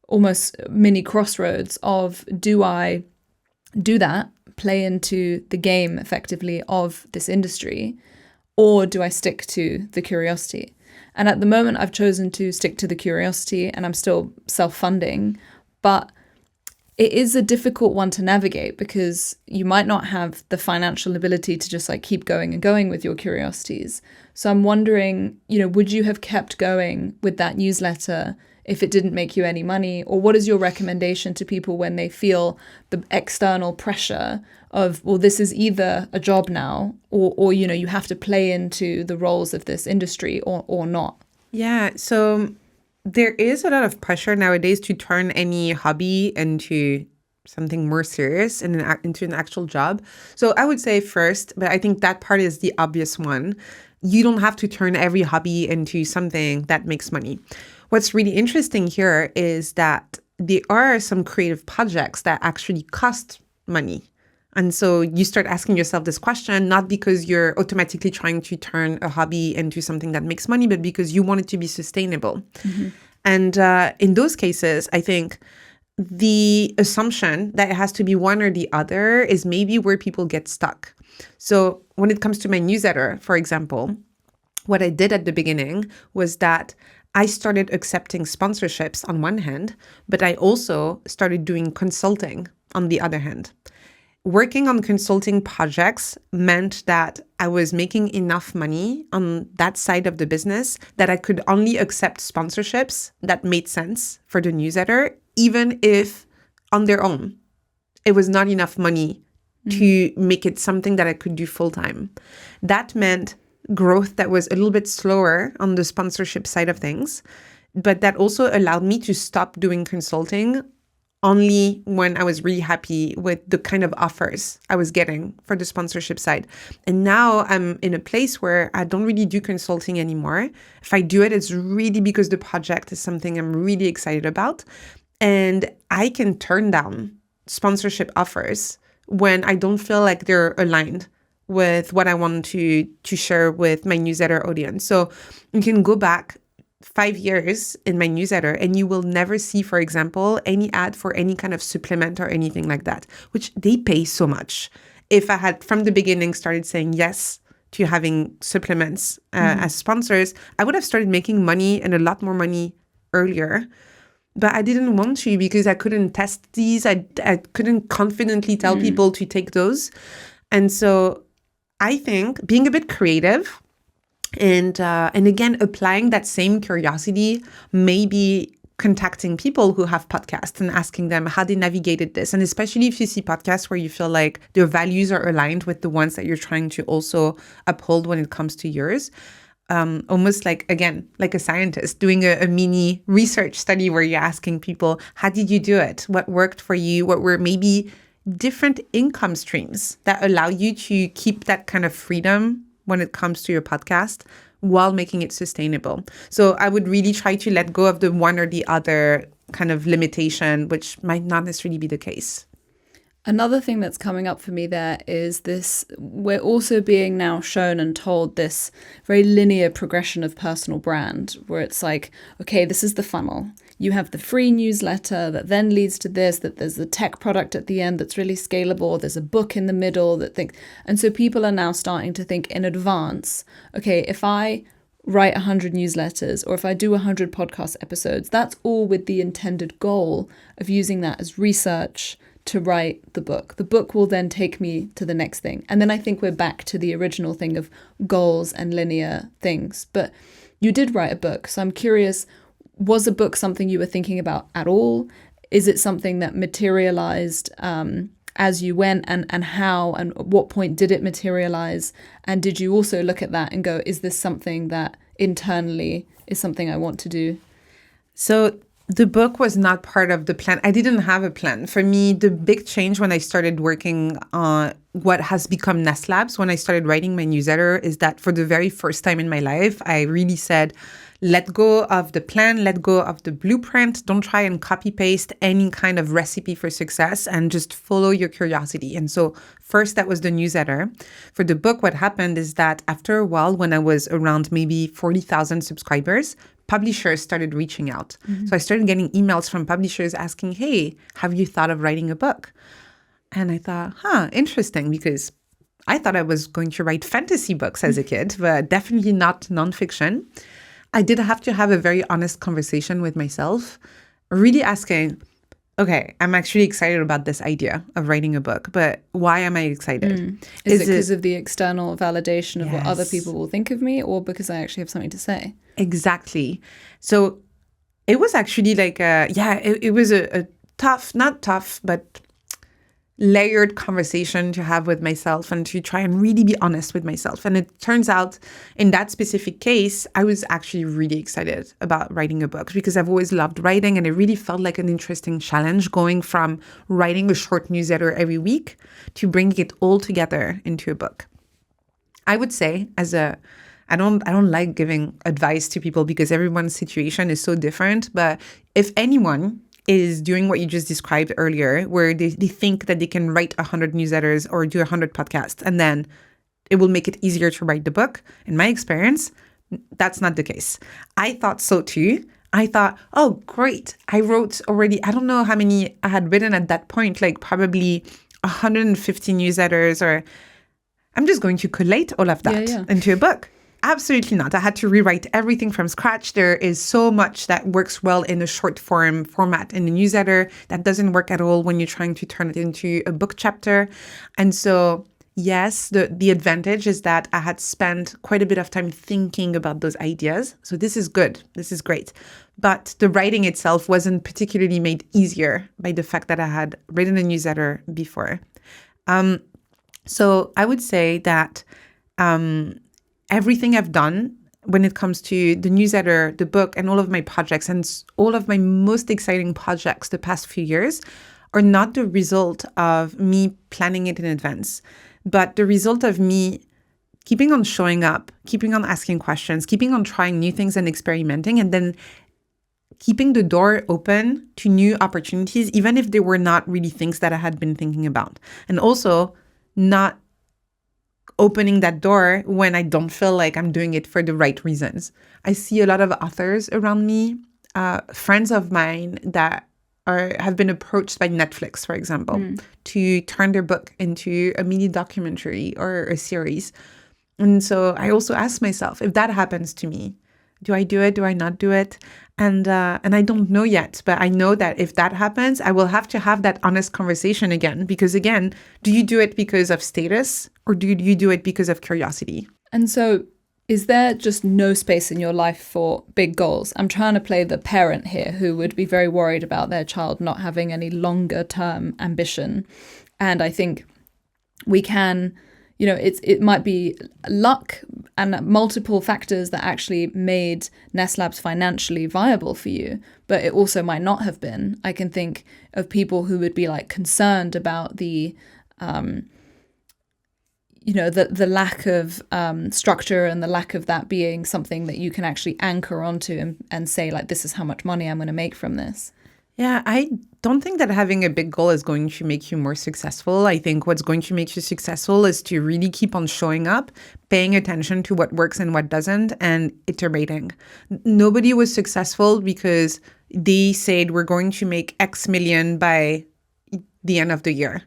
almost mini crossroads of, do I do that, play into the game effectively of this industry, or do I stick to the curiosity? And at the moment I've chosen to stick to the curiosity, and I'm still self-funding, but it is a difficult one to navigate because you might not have the financial ability to just like keep going and going with your curiosities. So I'm wondering, would you have kept going with that newsletter if it didn't make you any money? Or what is your recommendation to people when they feel the external pressure of, well, this is either a job now or you have to play into the roles of this industry or not? Yeah, so there is a lot of pressure nowadays to turn any hobby into something more serious and into an actual job. So I would say first, but I think that part is the obvious one. You don't have to turn every hobby into something that makes money. What's really interesting here is that there are some creative projects that actually cost money. And so you start asking yourself this question, not because you're automatically trying to turn a hobby into something that makes money, but because you want it to be sustainable. Mm-hmm. And in those cases, I think the assumption that it has to be one or the other is maybe where people get stuck. So when it comes to my newsletter, for example, what I did at the beginning was that I started accepting sponsorships on one hand, but I also started doing consulting on the other hand. Working on consulting projects meant that I was making enough money on that side of the business that I could only accept sponsorships that made sense for the newsletter, even if on their own, it was not enough money to make it something that I could do full time. That meant growth that was a little bit slower on the sponsorship side of things, but that also allowed me to stop doing consulting only when I was really happy with the kind of offers I was getting for the sponsorship side. And now I'm in a place where I don't really do consulting anymore. If I do it, it's really because the project is something I'm really excited about. And I can turn down sponsorship offers when I don't feel like they're aligned with what I want to share with my newsletter audience. So you can go back 5 years in my newsletter and you will never see, for example, any ad for any kind of supplement or anything like that, which they pay so much. If I had from the beginning started saying yes to having supplements as sponsors, I would have started making money and a lot more money earlier. But I didn't want to because I couldn't test these. I couldn't confidently tell people to take those. And so I think being a bit creative and again, applying that same curiosity, maybe contacting people who have podcasts and asking them how they navigated this. And especially if you see podcasts where you feel like their values are aligned with the ones that you're trying to also uphold when it comes to yours. Almost like, again, like a scientist doing a mini research study where you're asking people, how did you do it? What worked for you? What were maybe different income streams that allow you to keep that kind of freedom when it comes to your podcast while making it sustainable? So I would really try to let go of the one or the other kind of limitation, which might not necessarily be the case. Another thing that's coming up for me there is this, we're also being now shown and told this very linear progression of personal brand, where it's like, okay, this is the funnel. You have the free newsletter that then leads to this, that there's a tech product at the end that's really scalable. There's a book in the middle and so people are now starting to think in advance, okay, if I write 100 newsletters or if I do 100 podcast episodes, that's all with the intended goal of using that as research to write the book. The book will then take me to the next thing. And then I think we're back to the original thing of goals and linear things. But you did write a book. So I'm curious, was a book something you were thinking about at all? Is it something that materialized as you went, and how and at what point did it materialize? And did you also look at that and go, is this something that internally is something I want to do? So the book was not part of the plan. I didn't have a plan. For me, the big change when I started working on what has become Ness Labs, when I started writing my newsletter, is that for the very first time in my life, I really said, let go of the plan, let go of the blueprint. Don't try and copy paste any kind of recipe for success and just follow your curiosity. And so first, that was the newsletter. For the book, what happened is that after a while, when I was around maybe 40,000 subscribers, publishers started reaching out. So I started getting emails from publishers asking, hey, have you thought of writing a book? And I thought, interesting, because I thought I was going to write fantasy books as a kid, but definitely not nonfiction. I did have to have a very honest conversation with myself, really asking, okay, I'm actually excited about this idea of writing a book, but why am I excited? Is it because of the external validation of what other Yes. people will think of me, or because I actually have something to say? Exactly. So it was actually like, it was a tough, not tough, but layered conversation to have with myself and to try and really be honest with myself. And it turns out in that specific case, I was actually really excited about writing a book because I've always loved writing, and it really felt like an interesting challenge going from writing a short newsletter every week to bringing it all together into a book. I would say I don't like giving advice to people because everyone's situation is so different. But if anyone is doing what you just described earlier, where they think that they can write 100 newsletters or do 100 podcasts, and then it will make it easier to write the book, in my experience, that's not the case. I thought so too. I thought, oh, great. I wrote already, I don't know how many I had written at that point, like probably 150 newsletters, or I'm just going to collate all of that into a book. Absolutely not. I had to rewrite everything from scratch. There is so much that works well in a short form format in a newsletter that doesn't work at all when you're trying to turn it into a book chapter. And so, yes, the advantage is that I had spent quite a bit of time thinking about those ideas. So this is good. This is great. But the writing itself wasn't particularly made easier by the fact that I had written a newsletter before. So I would say that everything I've done when it comes to the newsletter, the book, and all of my projects and all of my most exciting projects the past few years are not the result of me planning it in advance, but the result of me keeping on showing up, keeping on asking questions, keeping on trying new things and experimenting, and then keeping the door open to new opportunities, even if they were not really things that I had been thinking about. And also not opening that door when I don't feel like I'm doing it for the right reasons. I see a lot of authors around me, friends of mine that have been approached by Netflix, for example, to turn their book into a mini documentary or a series. And so I also ask myself, if that happens to me, do I do it? Do I not do it? And I don't know yet, but I know that if that happens, I will have to have that honest conversation again. Because again, do you do it because of status, or do you do it because of curiosity? And so is there just no space in your life for big goals? I'm trying to play the parent here who would be very worried about their child not having any longer term ambition. And I think we can, it might be luck and multiple factors that actually made Ness Labs financially viable for you, but it also might not have been. I can think of people who would be like concerned about the lack of structure and the lack of that being something that you can actually anchor onto and say, like, this is how much money I'm going to make from this. Yeah, I don't think that having a big goal is going to make you more successful. I think what's going to make you successful is to really keep on showing up, paying attention to what works and what doesn't, and iterating. Nobody was successful because they said we're going to make X million by the end of the year.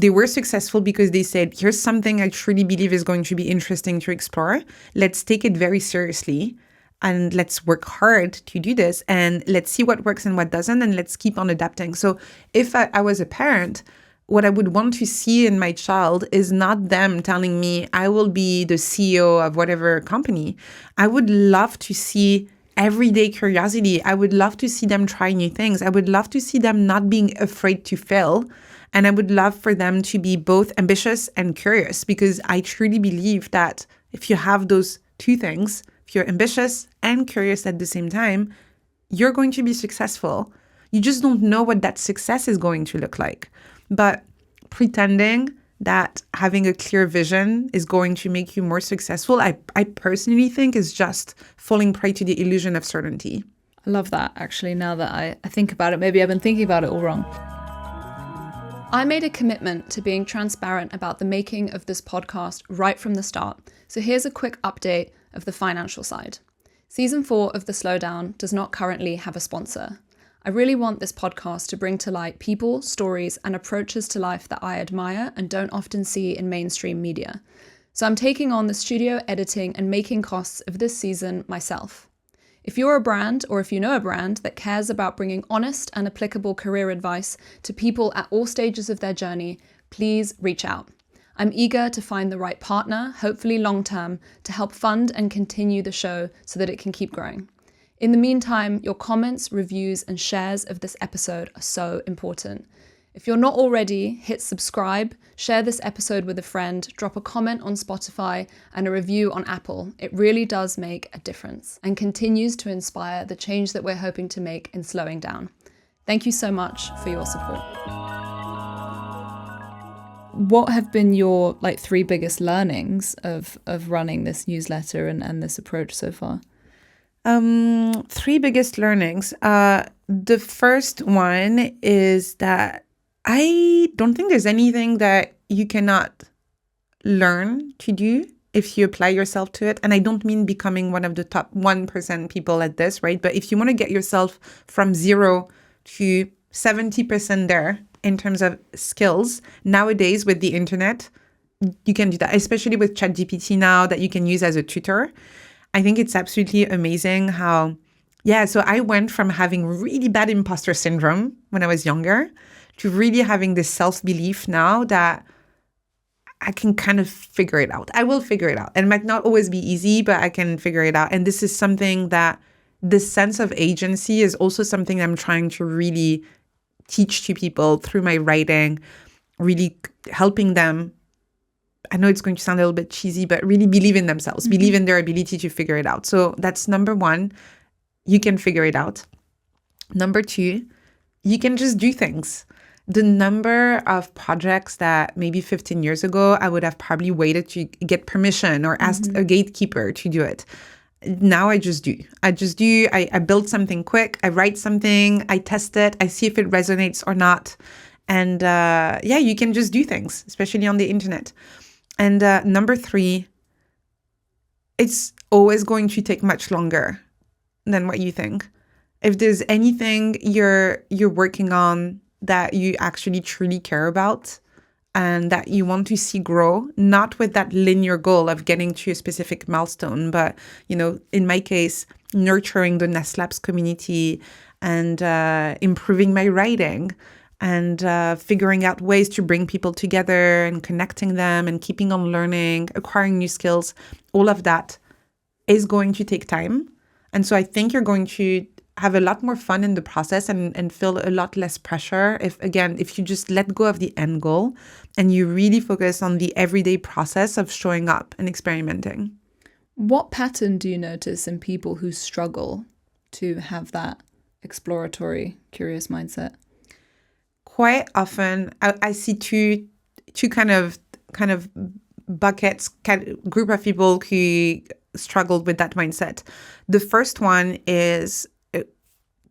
They were successful because they said, here's something I truly believe is going to be interesting to explore. Let's take it very seriously. and let's work hard to do this, and let's see what works and what doesn't, and let's keep on adapting. So if I was a parent, what I would want to see in my child is not them telling me I will be the CEO of whatever company. I would love to see everyday curiosity. I would love to see them try new things. I would love to see them not being afraid to fail. And I would love for them to be both ambitious and curious, because I truly believe that if you have those two things, if you're ambitious and curious at the same time, you're going to be successful. You just don't know what that success is going to look like. But pretending that having a clear vision is going to make you more successful, I personally think is just falling prey to the illusion of certainty. I love that, actually, now that I think about it. Maybe I've been thinking about it all wrong. I made a commitment to being transparent about the making of this podcast right from the start. So here's a quick update of the financial side. Season 4 of The Slowdown does not currently have a sponsor. I really want this podcast to bring to light people, stories, and approaches to life that I admire and don't often see in mainstream media. So I'm taking on the studio editing and making costs of this season myself. If you're a brand, or if you know a brand that cares about bringing honest and applicable career advice to people at all stages of their journey, please reach out. I'm eager to find the right partner, hopefully long-term, to help fund and continue the show so that it can keep growing. In the meantime, your comments, reviews, and shares of this episode are so important. If you're not already, hit subscribe, share this episode with a friend, drop a comment on Spotify, and a review on Apple. It really does make a difference and continues to inspire the change that we're hoping to make in slowing down. Thank you so much for your support. What have been your 3 biggest learnings of running this newsletter and this approach so far? 3 biggest learnings. The first one is that I don't think there's anything that you cannot learn to do if you apply yourself to it. And I don't mean becoming one of the top 1% people at this, right? But if you want to get yourself from 0 to 70% there in terms of skills, nowadays with the internet, you can do that, especially with ChatGPT now that you can use as a tutor. I think it's absolutely amazing how, so I went from having really bad imposter syndrome when I was younger to really having this self-belief now that I can kind of figure it out. I will figure it out. It might not always be easy, but I can figure it out. And this is something that this sense of agency is also something I'm trying to really teach to people through my writing, really helping them. I know it's going to sound a little bit cheesy, but really believe in themselves, believe in their ability to figure it out. So that's number 1. You can figure it out. Number 2, you can just do things. The number of projects that maybe 15 years ago, I would have probably waited to get permission or asked a gatekeeper to do it. Now I just do. I build something quick. I write something. I test it. I see if it resonates or not. And you can just do things, especially on the internet. And number 3, it's always going to take much longer than what you think. If there's anything you're working on that you actually truly care about and that you want to see grow, not with that linear goal of getting to a specific milestone, but, in my case, nurturing the Ness Labs community and improving my writing and figuring out ways to bring people together and connecting them and keeping on learning, acquiring new skills, all of that is going to take time. And so I think you're going to have a lot more fun in the process and feel a lot less pressure if you just let go of the end goal and you really focus on the everyday process of showing up and experimenting. What pattern do you notice in people who struggle to have that exploratory, curious mindset? Quite often, I see two kind of buckets, group of people who struggled with that mindset. The first one is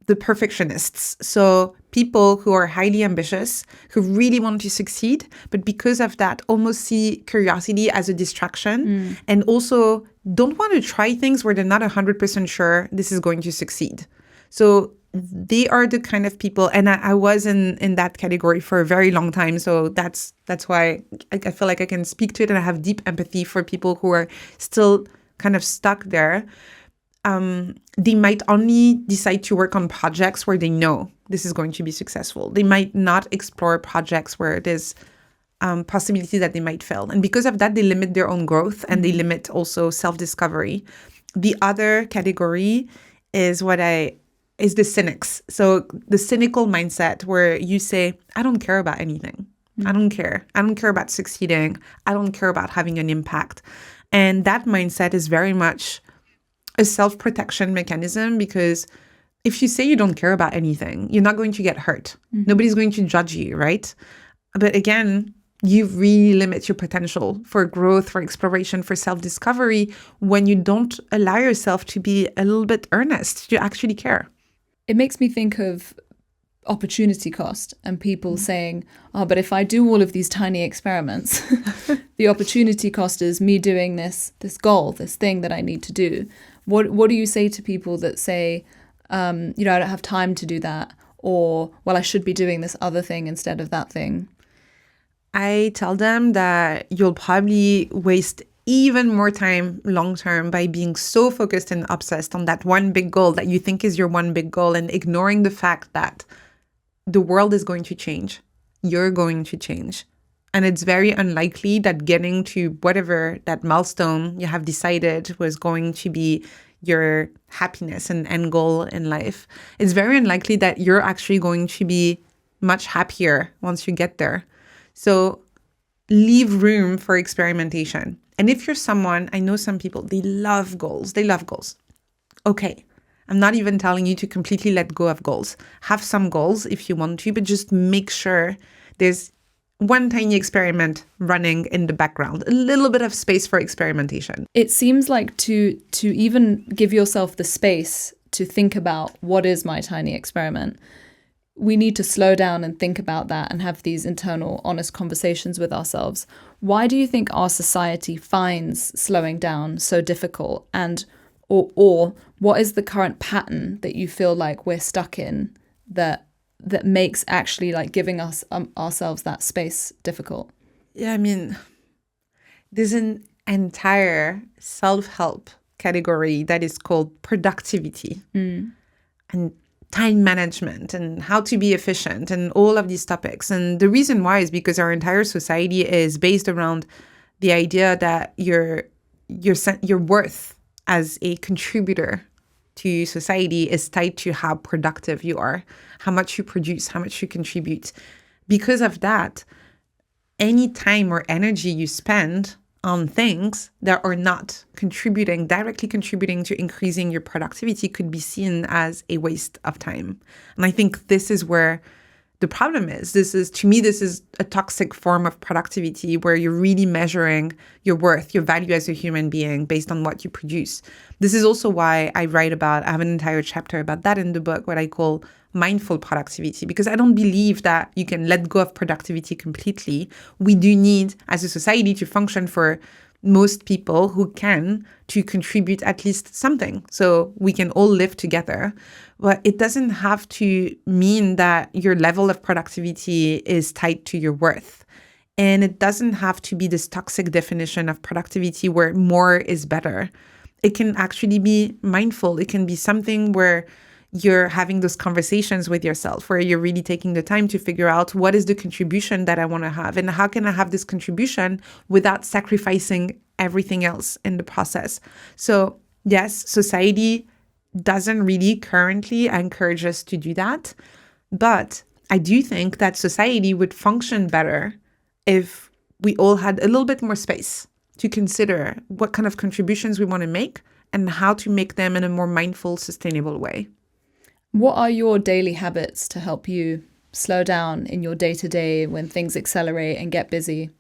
the perfectionists. So people who are highly ambitious, who really want to succeed, but because of that, almost see curiosity as a distraction and also don't want to try things where they're not 100% sure this is going to succeed. So they are the kind of people, and I was in that category for a very long time. So that's why I feel like I can speak to it, and I have deep empathy for people who are still kind of stuck there. They might only decide to work on projects where they know this is going to be successful. They might not explore projects where there's possibility that they might fail. And because of that, they limit their own growth and they limit also self-discovery. The other category is the cynics. So the cynical mindset where you say, I don't care about anything. I don't care. I don't care about succeeding. I don't care about having an impact. And that mindset is very much a self-protection mechanism, because if you say you don't care about anything, you're not going to get hurt. Nobody's going to judge you, right? But again, you really limit your potential for growth, for exploration, for self-discovery when you don't allow yourself to be a little bit earnest, to actually care. It makes me think of opportunity cost and people saying, oh, but if I do all of these tiny experiments, the opportunity cost is me doing this goal, this thing that I need to do. What do you say to people that say, I don't have time to do that, or, well, I should be doing this other thing instead of that thing? I tell them that you'll probably waste even more time long-term by being so focused and obsessed on that one big goal that you think is your one big goal, and ignoring the fact that the world is going to change. You're going to change. And it's very unlikely that getting to whatever that milestone you have decided was going to be your happiness and end goal in life. It's very unlikely that you're actually going to be much happier once you get there. So leave room for experimentation. And if you're someone, I know some people, they love goals. Okay. I'm not even telling you to completely let go of goals. Have some goals if you want to, but just make sure there's one tiny experiment running in the background, a little bit of space for experimentation. It seems like to even give yourself the space to think about what is my tiny experiment, we need to slow down and think about that and have these internal, honest conversations with ourselves. Why do you think our society finds slowing down so difficult? And or what is the current pattern that you feel like we're stuck in that makes actually like giving us ourselves that space difficult? Yeah, I mean, there's an entire self-help category that is called productivity and time management and how to be efficient and all of these topics. And the reason why is because our entire society is based around the idea that your worth as a contributor to society is tied to how productive you are, how much you produce, how much you contribute. Because of that, any time or energy you spend on things that are not directly contributing to increasing your productivity could be seen as a waste of time. And I think this is where the problem is. To me, this is a toxic form of productivity where you're really measuring your worth, your value as a human being based on what you produce. This is also why I have an entire chapter about that in the book, what I call mindful productivity, because I don't believe that you can let go of productivity completely. We do need, as a society, to function for most people who can to contribute at least something so we can all live together. But it doesn't have to mean that your level of productivity is tied to your worth. And it doesn't have to be this toxic definition of productivity where more is better. It can actually be mindful. It can be something where you're having those conversations with yourself, where you're really taking the time to figure out what is the contribution that I want to have and how can I have this contribution without sacrificing everything else in the process. So yes, society doesn't really currently encourage us to do that. But I do think that society would function better if we all had a little bit more space to consider what kind of contributions we want to make and how to make them in a more mindful, sustainable way. What are your daily habits to help you slow down in your day-to-day when things accelerate and get busy?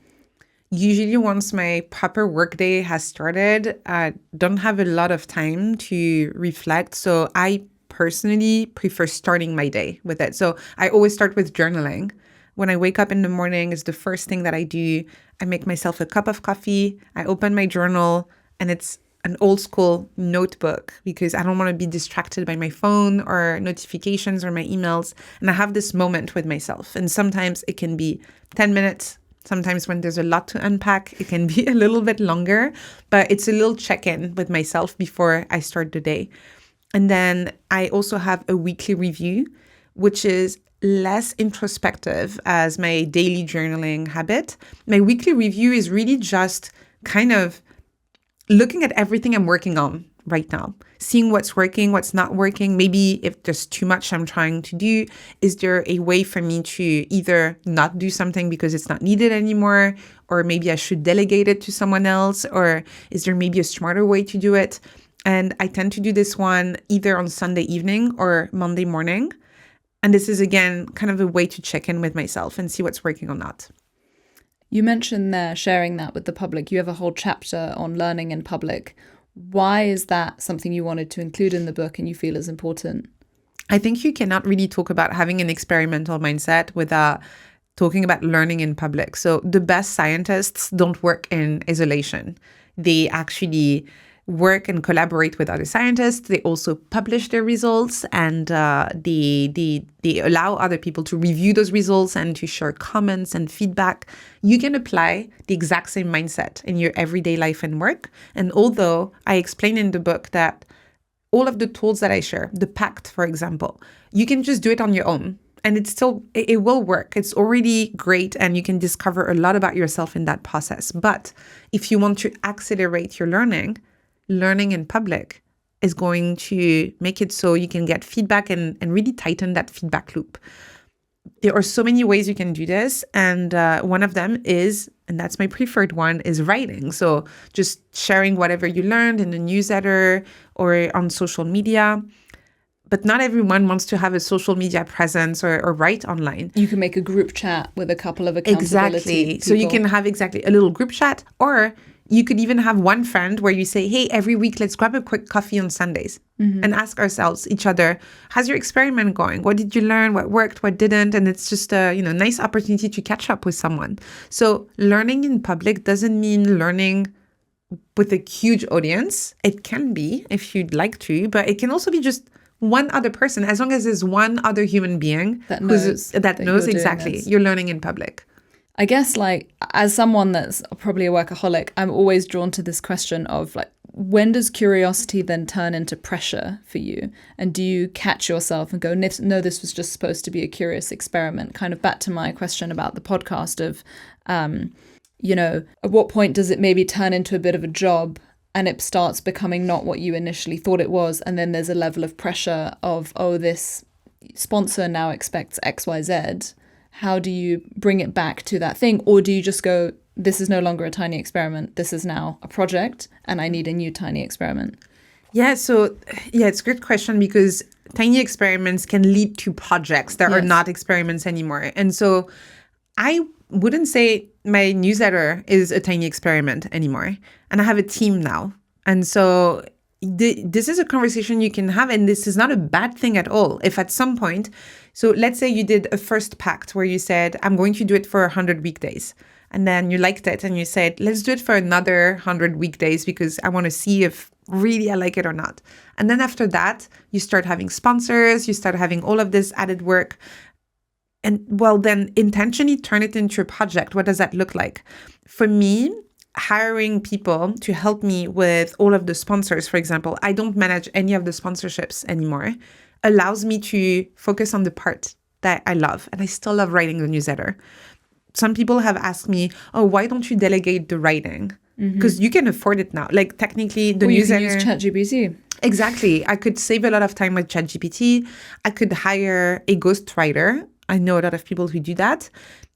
Usually once my proper workday has started, I don't have a lot of time to reflect. So I personally prefer starting my day with it. So I always start with journaling. When I wake up in the morning, it's the first thing that I do. I make myself a cup of coffee. I open my journal, and it's an old school notebook because I don't want to be distracted by my phone or notifications or my emails. And I have this moment with myself. And sometimes it can be 10 minutes, Sometimes when there's a lot to unpack, it can be a little bit longer, but it's a little check-in with myself before I start the day. And then I also have a weekly review, which is less introspective as my daily journaling habit. My weekly review is really just kind of looking at everything I'm working on right now, seeing what's working, what's not working. Maybe if there's too much I'm trying to do, is there a way for me to either not do something because it's not needed anymore, or maybe I should delegate it to someone else, or is there maybe a smarter way to do it? And I tend to do this one either on Sunday evening or Monday morning. And this is, again, kind of a way to check in with myself and see what's working or not. You mentioned there sharing that with the public. You have a whole chapter on learning in public. Why is that something you wanted to include in the book and you feel is important? I think you cannot really talk about having an experimental mindset without talking about learning in public. So the best scientists don't work in isolation. They actually work and collaborate with other scientists. They also publish their results, and they allow other people to review those results and to share comments and feedback. You can apply the exact same mindset in your everyday life and work. And although I explain in the book that all of the tools that I share, the pact, for example, you can just do it on your own. And it will work. It's already great, and you can discover a lot about yourself in that process. But if you want to accelerate your learning in public is going to make it so you can get feedback and really tighten that feedback loop. There are so many ways you can do this. And one of them is, and that's my preferred one, is writing. So just sharing whatever you learned in a newsletter or on social media. But not everyone wants to have a social media presence or write online. You can make a group chat with a couple of accountability Exactly. people. So you can have a little group chat, or you could even have one friend where you say, hey, every week, let's grab a quick coffee on Sundays and ask each other, how's your experiment going? What did you learn? What worked? What didn't? And it's just a nice opportunity to catch up with someone. So learning in public doesn't mean learning with a huge audience. It can be if you'd like to, but it can also be just one other person, as long as there's one other human being that knows exactly you're learning in public. I guess, as someone that's probably a workaholic, I'm always drawn to this question of when does curiosity then turn into pressure for you? And do you catch yourself and go, no, this was just supposed to be a curious experiment? Kind of back to my question about the podcast of, at what point does it maybe turn into a bit of a job and it starts becoming not what you initially thought it was? And then there's a level of pressure of, this sponsor now expects X, Y, Z. How do you bring it back to that thing? Or do you just go, this is no longer a tiny experiment. This is now a project and I need a new tiny experiment? Yeah, it's a good question, because tiny experiments can lead to projects that are not experiments anymore. And so I wouldn't say my newsletter is a tiny experiment anymore. And I have a team now. And so this is a conversation you can have, and this is not a bad thing at all. If at some point, so let's say you did a first pact where you said, I'm going to do it for 100 weekdays. And then you liked it and you said, let's do it for another 100 weekdays because I want to see if really I like it or not. And then after that, you start having sponsors, you start having all of this added work. And then intentionally turn it into a project. What does that look like? For me, hiring people to help me with all of the sponsors, for example, I don't manage any of the sponsorships anymore, allows me to focus on the part that I love. And I still love writing the newsletter. Some people have asked me, why don't you delegate the writing? Because you can afford it now. Technically, the newsletter... You can use ChatGPT. Exactly. I could save a lot of time with ChatGPT. I could hire a ghostwriter. I know a lot of people who do that.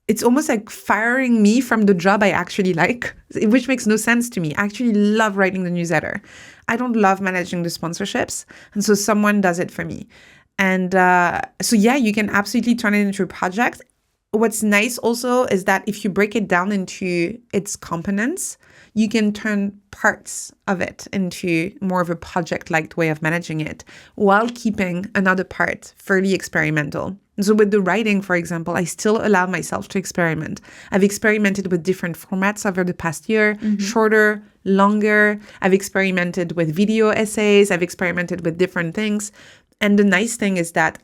It's almost like firing me from the job I actually like, which makes no sense to me. I actually love writing the newsletter. I don't love managing the sponsorships. And so someone does it for me. And you can absolutely turn it into a project. What's nice also is that if you break it down into its components, you can turn parts of it into more of a project-like way of managing it while keeping another part fairly experimental. And so with the writing, for example, I still allow myself to experiment. I've experimented with different formats over the past year, shorter, longer. I've experimented with video essays. I've experimented with different things. And the nice thing is that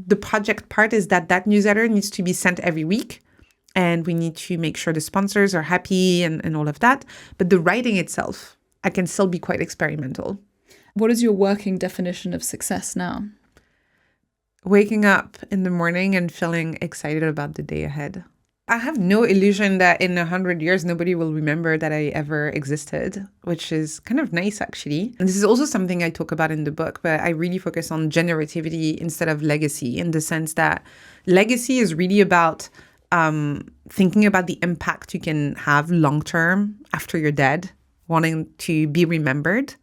the project part is that newsletter needs to be sent every week. and we need to make sure the sponsors are happy and all of that. But the writing itself, I can still be quite experimental. What is your working definition of success now? Waking up in the morning and feeling excited about the day ahead. I have no illusion that in 100 years, nobody will remember that I ever existed, which is kind of nice, actually. And this is also something I talk about in the book, but I really focus on generativity instead of legacy, in the sense that legacy is really about thinking about the impact you can have long-term after you're dead, wanting to be remembered.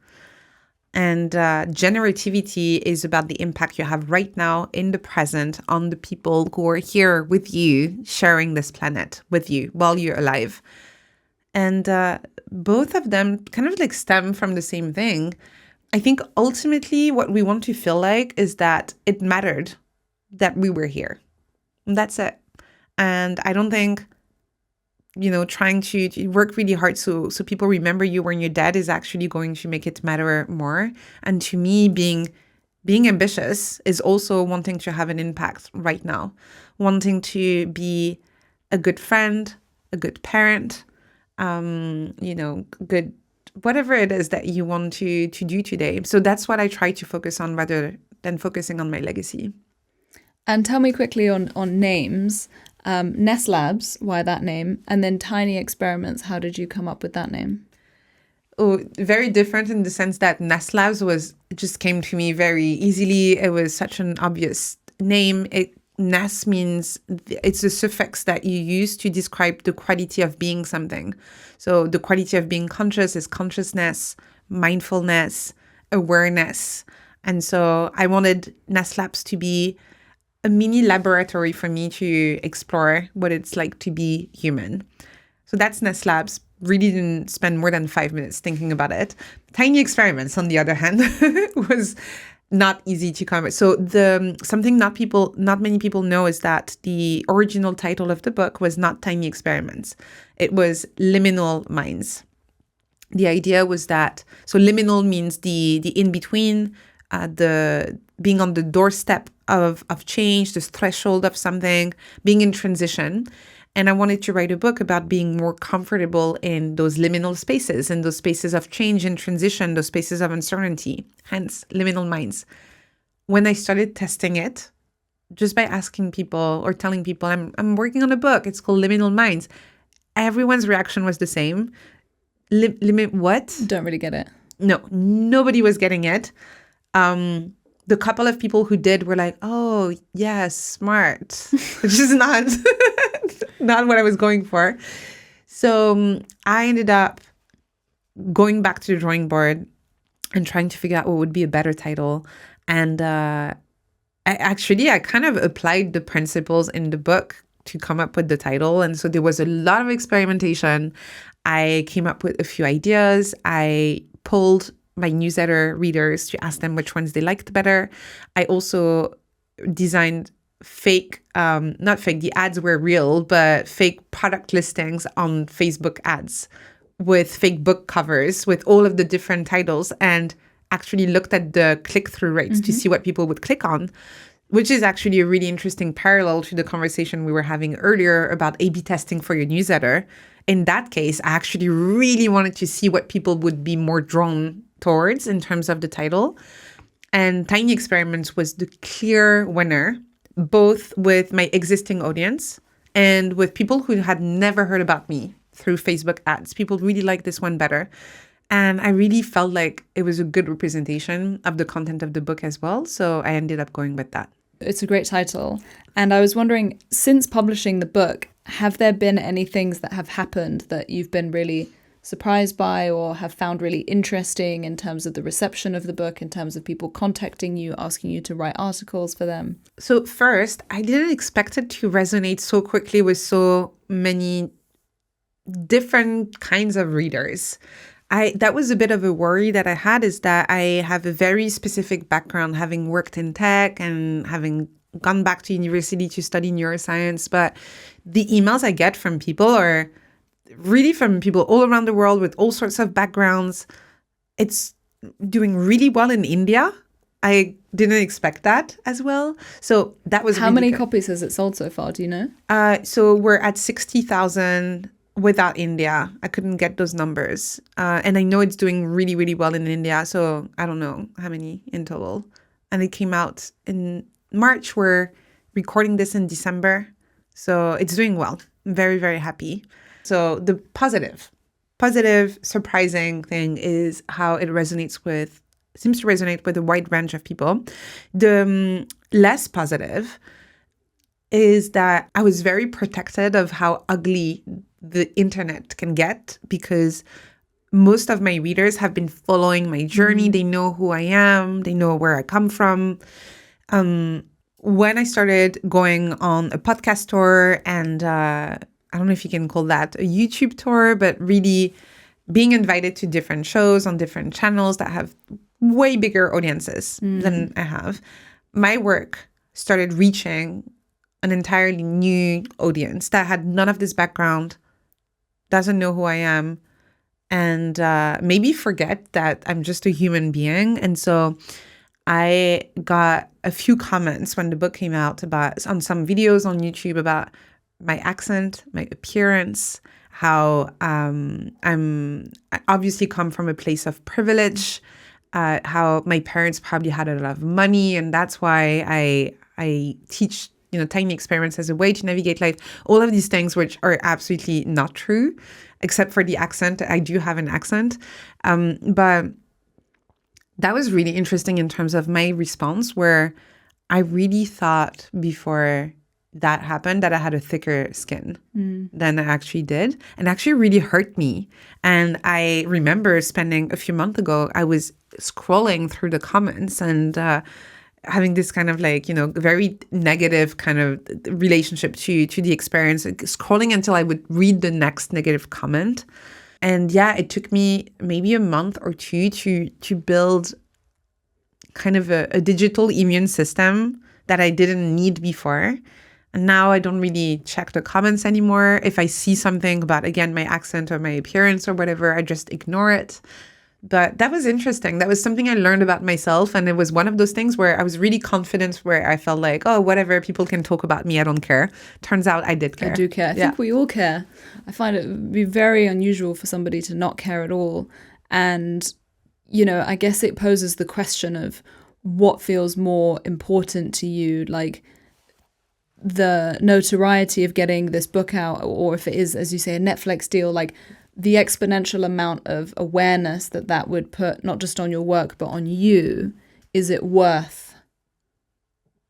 And generativity is about the impact you have right now in the present on the people who are here with you, sharing this planet with you while you're alive. And both of them kind of like stem from the same thing. I think ultimately what we want to feel like is that it mattered that we were here. And that's it. And I don't think, trying to work really hard so people remember you when you're dead is actually going to make it matter more. And to me, being ambitious is also wanting to have an impact right now, wanting to be a good friend, a good parent, good, whatever it is that you want to do today. So that's what I try to focus on rather than focusing on my legacy. And tell me quickly on names. Ness Labs, why that name? And then Tiny Experiments, how did you come up with that name? Oh, very different in the sense that Ness Labs just came to me very easily. It was such an obvious name. Ness means it's a suffix that you use to describe the quality of being something. So the quality of being conscious is consciousness, mindfulness, awareness. And so I wanted Ness Labs to be a mini laboratory for me to explore what it's like to be human. So that's Ness Labs. Really didn't spend more than 5 minutes thinking about it. Tiny Experiments, on the other hand, was not easy to come with. So something not many people know is that the original title of the book was not Tiny Experiments. It was Liminal Minds. The idea was that, so liminal means the in-between, the being on the doorstep of change, this threshold of something, being in transition. And I wanted to write a book about being more comfortable in those liminal spaces, in those spaces of change and transition, those spaces of uncertainty, hence liminal minds. When I started testing it, just by asking people or telling people, I'm working on a book, it's called Liminal Minds, everyone's reaction was the same. Limit what? Don't really get it. No, nobody was getting it. The couple of people who did were like, oh, yes, smart, which is not what I was going for. So I ended up going back to the drawing board and trying to figure out what would be a better title. And I kind of applied the principles in the book to come up with the title. And so there was a lot of experimentation. I came up with a few ideas. I pulled my newsletter readers to ask them which ones they liked better. I also designed not fake, the ads were real, but fake product listings on Facebook ads with fake book covers with all of the different titles, and actually looked at the click-through rates to see what people would click on, which is actually a really interesting parallel to the conversation we were having earlier about A/B testing for your newsletter. In that case, I actually really wanted to see what people would be more drawn towards in terms of the title. And Tiny Experiments was the clear winner, both with my existing audience and with people who had never heard about me through Facebook ads. People really liked this one better. And I really felt like it was a good representation of the content of the book as well. So I ended up going with that. It's a great title. And I was wondering, since publishing the book, have there been any things that have happened that you've been really surprised by or have found really interesting in terms of the reception of the book, in terms of people contacting you, asking you to write articles for them? So first, I didn't expect it to resonate so quickly with so many different kinds of readers. That was a bit of a worry that I had, is that I have a very specific background, having worked in tech and having gone back to university to study neuroscience. But the emails I get from people are really from people all around the world with all sorts of backgrounds. It's doing really well in India. I didn't expect that as well. So that was How really many good. copies has it sold so far? Do you know? So we're at 60,000 without India. I couldn't get those numbers. And I know it's doing really, really well in India. So I don't know how many in total. And it came out in March. We're recording this in December. So it's doing well. I'm very, very happy. So the positive, surprising thing is how it seems to resonate with a wide range of people. The less positive is that I was very protected of how ugly the internet can get, because most of my readers have been following my journey. They know who I am. They know where I come from. When I started going on a podcast tour and I don't know if you can call that a YouTube tour, but really being invited to different shows on different channels that have way bigger audiences than I have, my work started reaching an entirely new audience that had none of this background, doesn't know who I am, and maybe forget that I'm just a human being. And so I got a few comments when the book came out on some videos on YouTube about my accent, my appearance, how I obviously come from a place of privilege, how my parents probably had a lot of money, and that's why I teach tiny experiments as a way to navigate life. All of these things, which are absolutely not true, except for the accent. I do have an accent, but that was really interesting in terms of my response, where I really thought before that happened that I had a thicker skin than I actually did, and actually really hurt me. And I remember spending a few months ago, I was scrolling through the comments and having this kind of very negative kind of relationship to the experience, scrolling until I would read the next negative comment. And yeah, it took me maybe a month or two to build kind of a digital immune system that I didn't need before. And now I don't really check the comments anymore. If I see something about, again, my accent or my appearance or whatever, I just ignore it. But that was interesting. That was something I learned about myself. And it was one of those things where I was really confident, where I felt like, oh, whatever, people can talk about me, I don't care. Turns out I did care. I do care. I think we all care. I find it would be very unusual for somebody to not care at all. And, I guess it poses the question of what feels more important to you, like the notoriety of getting this book out, or if it is, as you say, a Netflix deal, like the exponential amount of awareness that would put not just on your work, but on you. Is it worth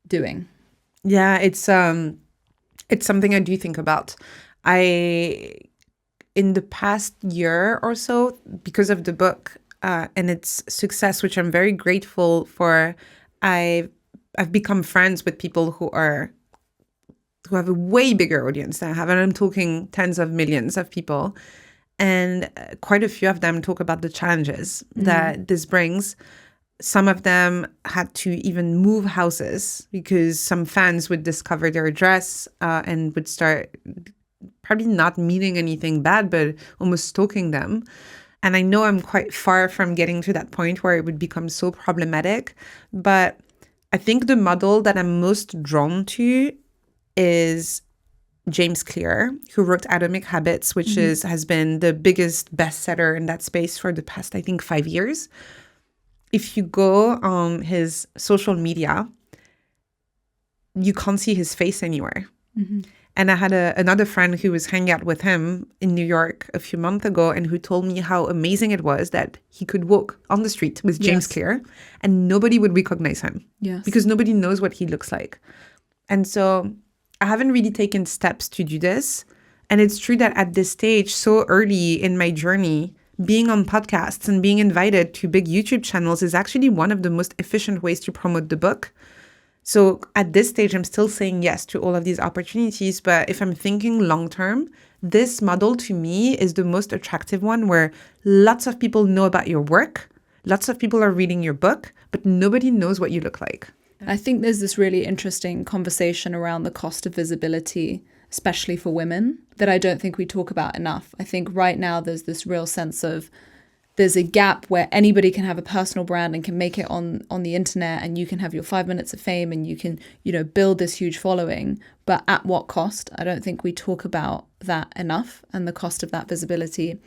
doing? Yeah, it's something I do think about. In the past year or so, because of the book and its success, which I'm very grateful for, I've become friends with people who have a way bigger audience than I have. And I'm talking tens of millions of people. And quite a few of them talk about the challenges that this brings. Some of them had to even move houses because some fans would discover their address and would start probably not meaning anything bad, but almost stalking them. And I know I'm quite far from getting to that point where it would become so problematic. But I think the model that I'm most drawn to is James Clear, who wrote Atomic Habits, which has been the biggest bestseller in that space for the past, I think, 5 years. If you go on his social media, you can't see his face anywhere. And I had another friend who was hanging out with him in New York a few months ago, and who told me how amazing it was that he could walk on the street with James Clear and nobody would recognize him because nobody knows what he looks like. And so I haven't really taken steps to do this. And it's true that at this stage, so early in my journey, being on podcasts and being invited to big YouTube channels is actually one of the most efficient ways to promote the book. So at this stage, I'm still saying yes to all of these opportunities. But if I'm thinking long term, this model to me is the most attractive one, where lots of people know about your work, lots of people are reading your book, but nobody knows what you look like. I think there's this really interesting conversation around the cost of visibility, especially for women, that I don't think we talk about enough. I think right now there's this real sense of there's a gap where anybody can have a personal brand and can make it on the internet, and you can have your 5 minutes of fame and you can, build this huge following. But at what cost? I don't think we talk about that enough, and the cost of that visibility.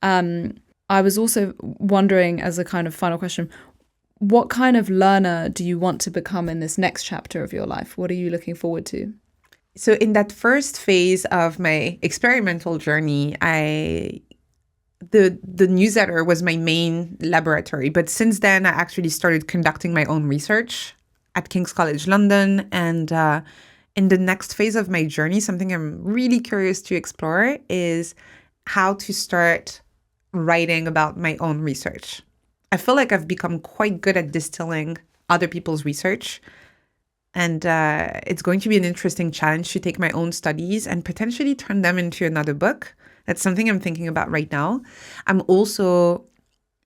I was also wondering, as a kind of final question, what kind of learner do you want to become in this next chapter of your life? What are you looking forward to? So in that first phase of my experimental journey, the newsletter was my main laboratory. But since then, I actually started conducting my own research at King's College London. And in the next phase of my journey, something I'm really curious to explore is how to start writing about my own research. I feel like I've become quite good at distilling other people's research. And it's going to be an interesting challenge to take my own studies and potentially turn them into another book. That's something I'm thinking about right now. I'm also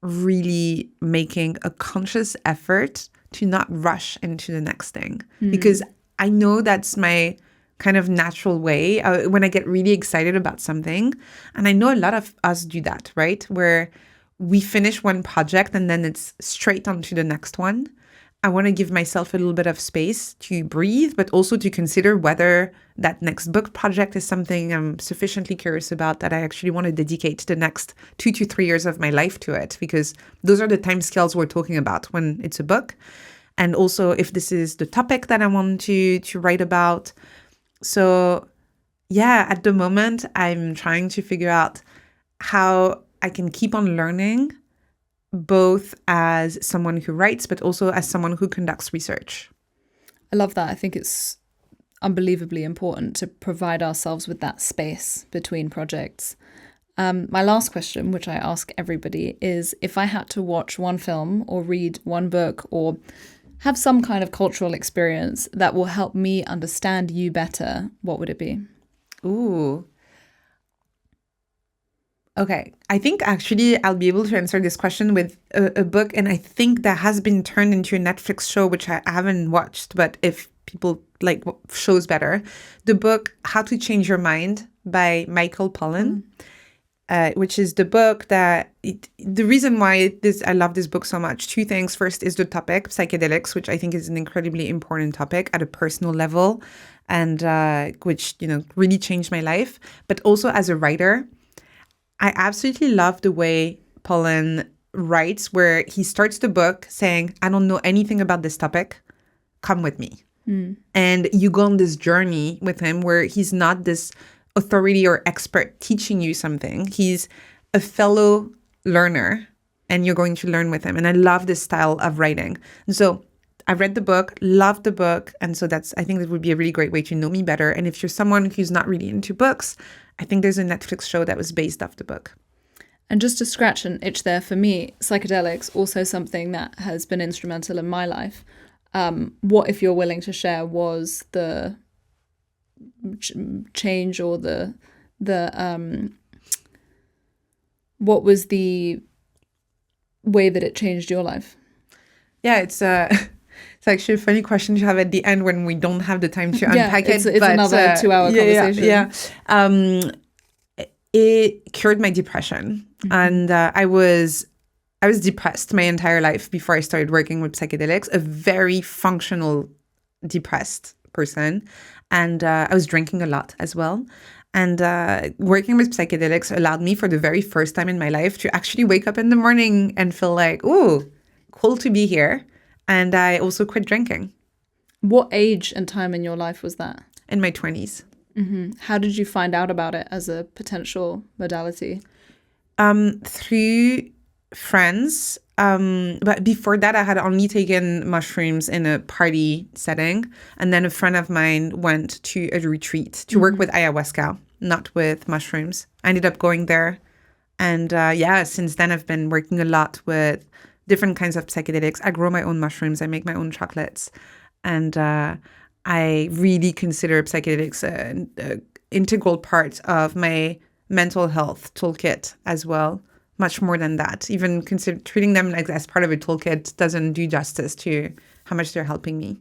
really making a conscious effort to not rush into the next thing, because I know that's my kind of natural way when I get really excited about something. And I know a lot of us do that, right? Where we finish one project and then it's straight on to the next one. I want to give myself a little bit of space to breathe, but also to consider whether that next book project is something I'm sufficiently curious about that I actually want to dedicate the next 2 to 3 years of my life to it, because those are the timescales we're talking about when it's a book. And also if this is the topic that I want to write about. So yeah, at the moment, I'm trying to figure out how I can keep on learning, both as someone who writes, but also as someone who conducts research. I love that. I think it's unbelievably important to provide ourselves with that space between projects. My last question, which I ask everybody, is if I had to watch one film or read one book or have some kind of cultural experience that will help me understand you better, what would it be? Ooh. Okay, I think actually I'll be able to answer this question with a book, and I think that has been turned into a Netflix show, which I haven't watched, but if people like shows better, the book How to Change Your Mind by Michael Pollan, which is the book that, the reason why I love this book so much, two things. First is the topic, psychedelics, which I think is an incredibly important topic at a personal level, and which, really changed my life, but also as a writer. I absolutely love the way Pollan writes, where he starts the book saying, I don't know anything about this topic. Come with me. And you go on this journey with him where he's not this authority or expert teaching you something. He's a fellow learner and you're going to learn with him. And I love this style of writing. And so I read the book, loved the book. And so I think that would be a really great way to know me better. And if you're someone who's not really into books, I think there's a Netflix show that was based off the book. And just to scratch an itch there, for me, psychedelics, also something that has been instrumental in my life. What, if you're willing to share, was the change or what was the way that it changed your life? Yeah, it's actually a funny question to have at the end when we don't have the time to unpack it. It's another 2-hour conversation. Yeah. It cured my depression. And I was depressed my entire life before I started working with psychedelics, a very functional depressed person. And I was drinking a lot as well. And working with psychedelics allowed me for the very first time in my life to actually wake up in the morning and feel like, ooh, cool to be here. And I also quit drinking. What age and time in your life was that? In my 20s. How did you find out about it as a potential modality? Through friends. But before that, I had only taken mushrooms in a party setting. And then a friend of mine went to a retreat to work with ayahuasca, not with mushrooms. I ended up going there. And since then I've been working a lot with different kinds of psychedelics. I grow my own mushrooms. I make my own chocolates. And I really consider psychedelics an integral part of my mental health toolkit as well. Much more than that. Even treating them like as part of a toolkit doesn't do justice to how much they're helping me.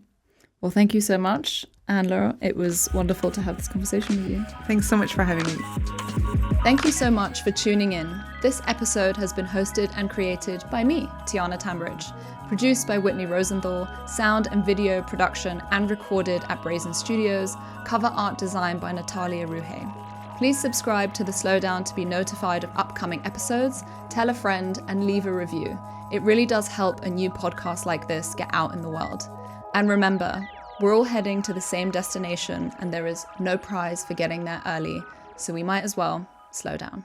Well, thank you so much, Anne-Laure. It was wonderful to have this conversation with you. Thanks so much for having me. Thank you so much for tuning in. This episode has been hosted and created by me, Tiana Tambridge, produced by Whitney Rosenthal, sound and video production and recorded at Brazen Studios, cover art design by Natalia Ruhe. Please subscribe to The Slowdown to be notified of upcoming episodes, tell a friend, and leave a review. It really does help a new podcast like this get out in the world. And remember, we're all heading to the same destination and there is no prize for getting there early, so we might as well slow down.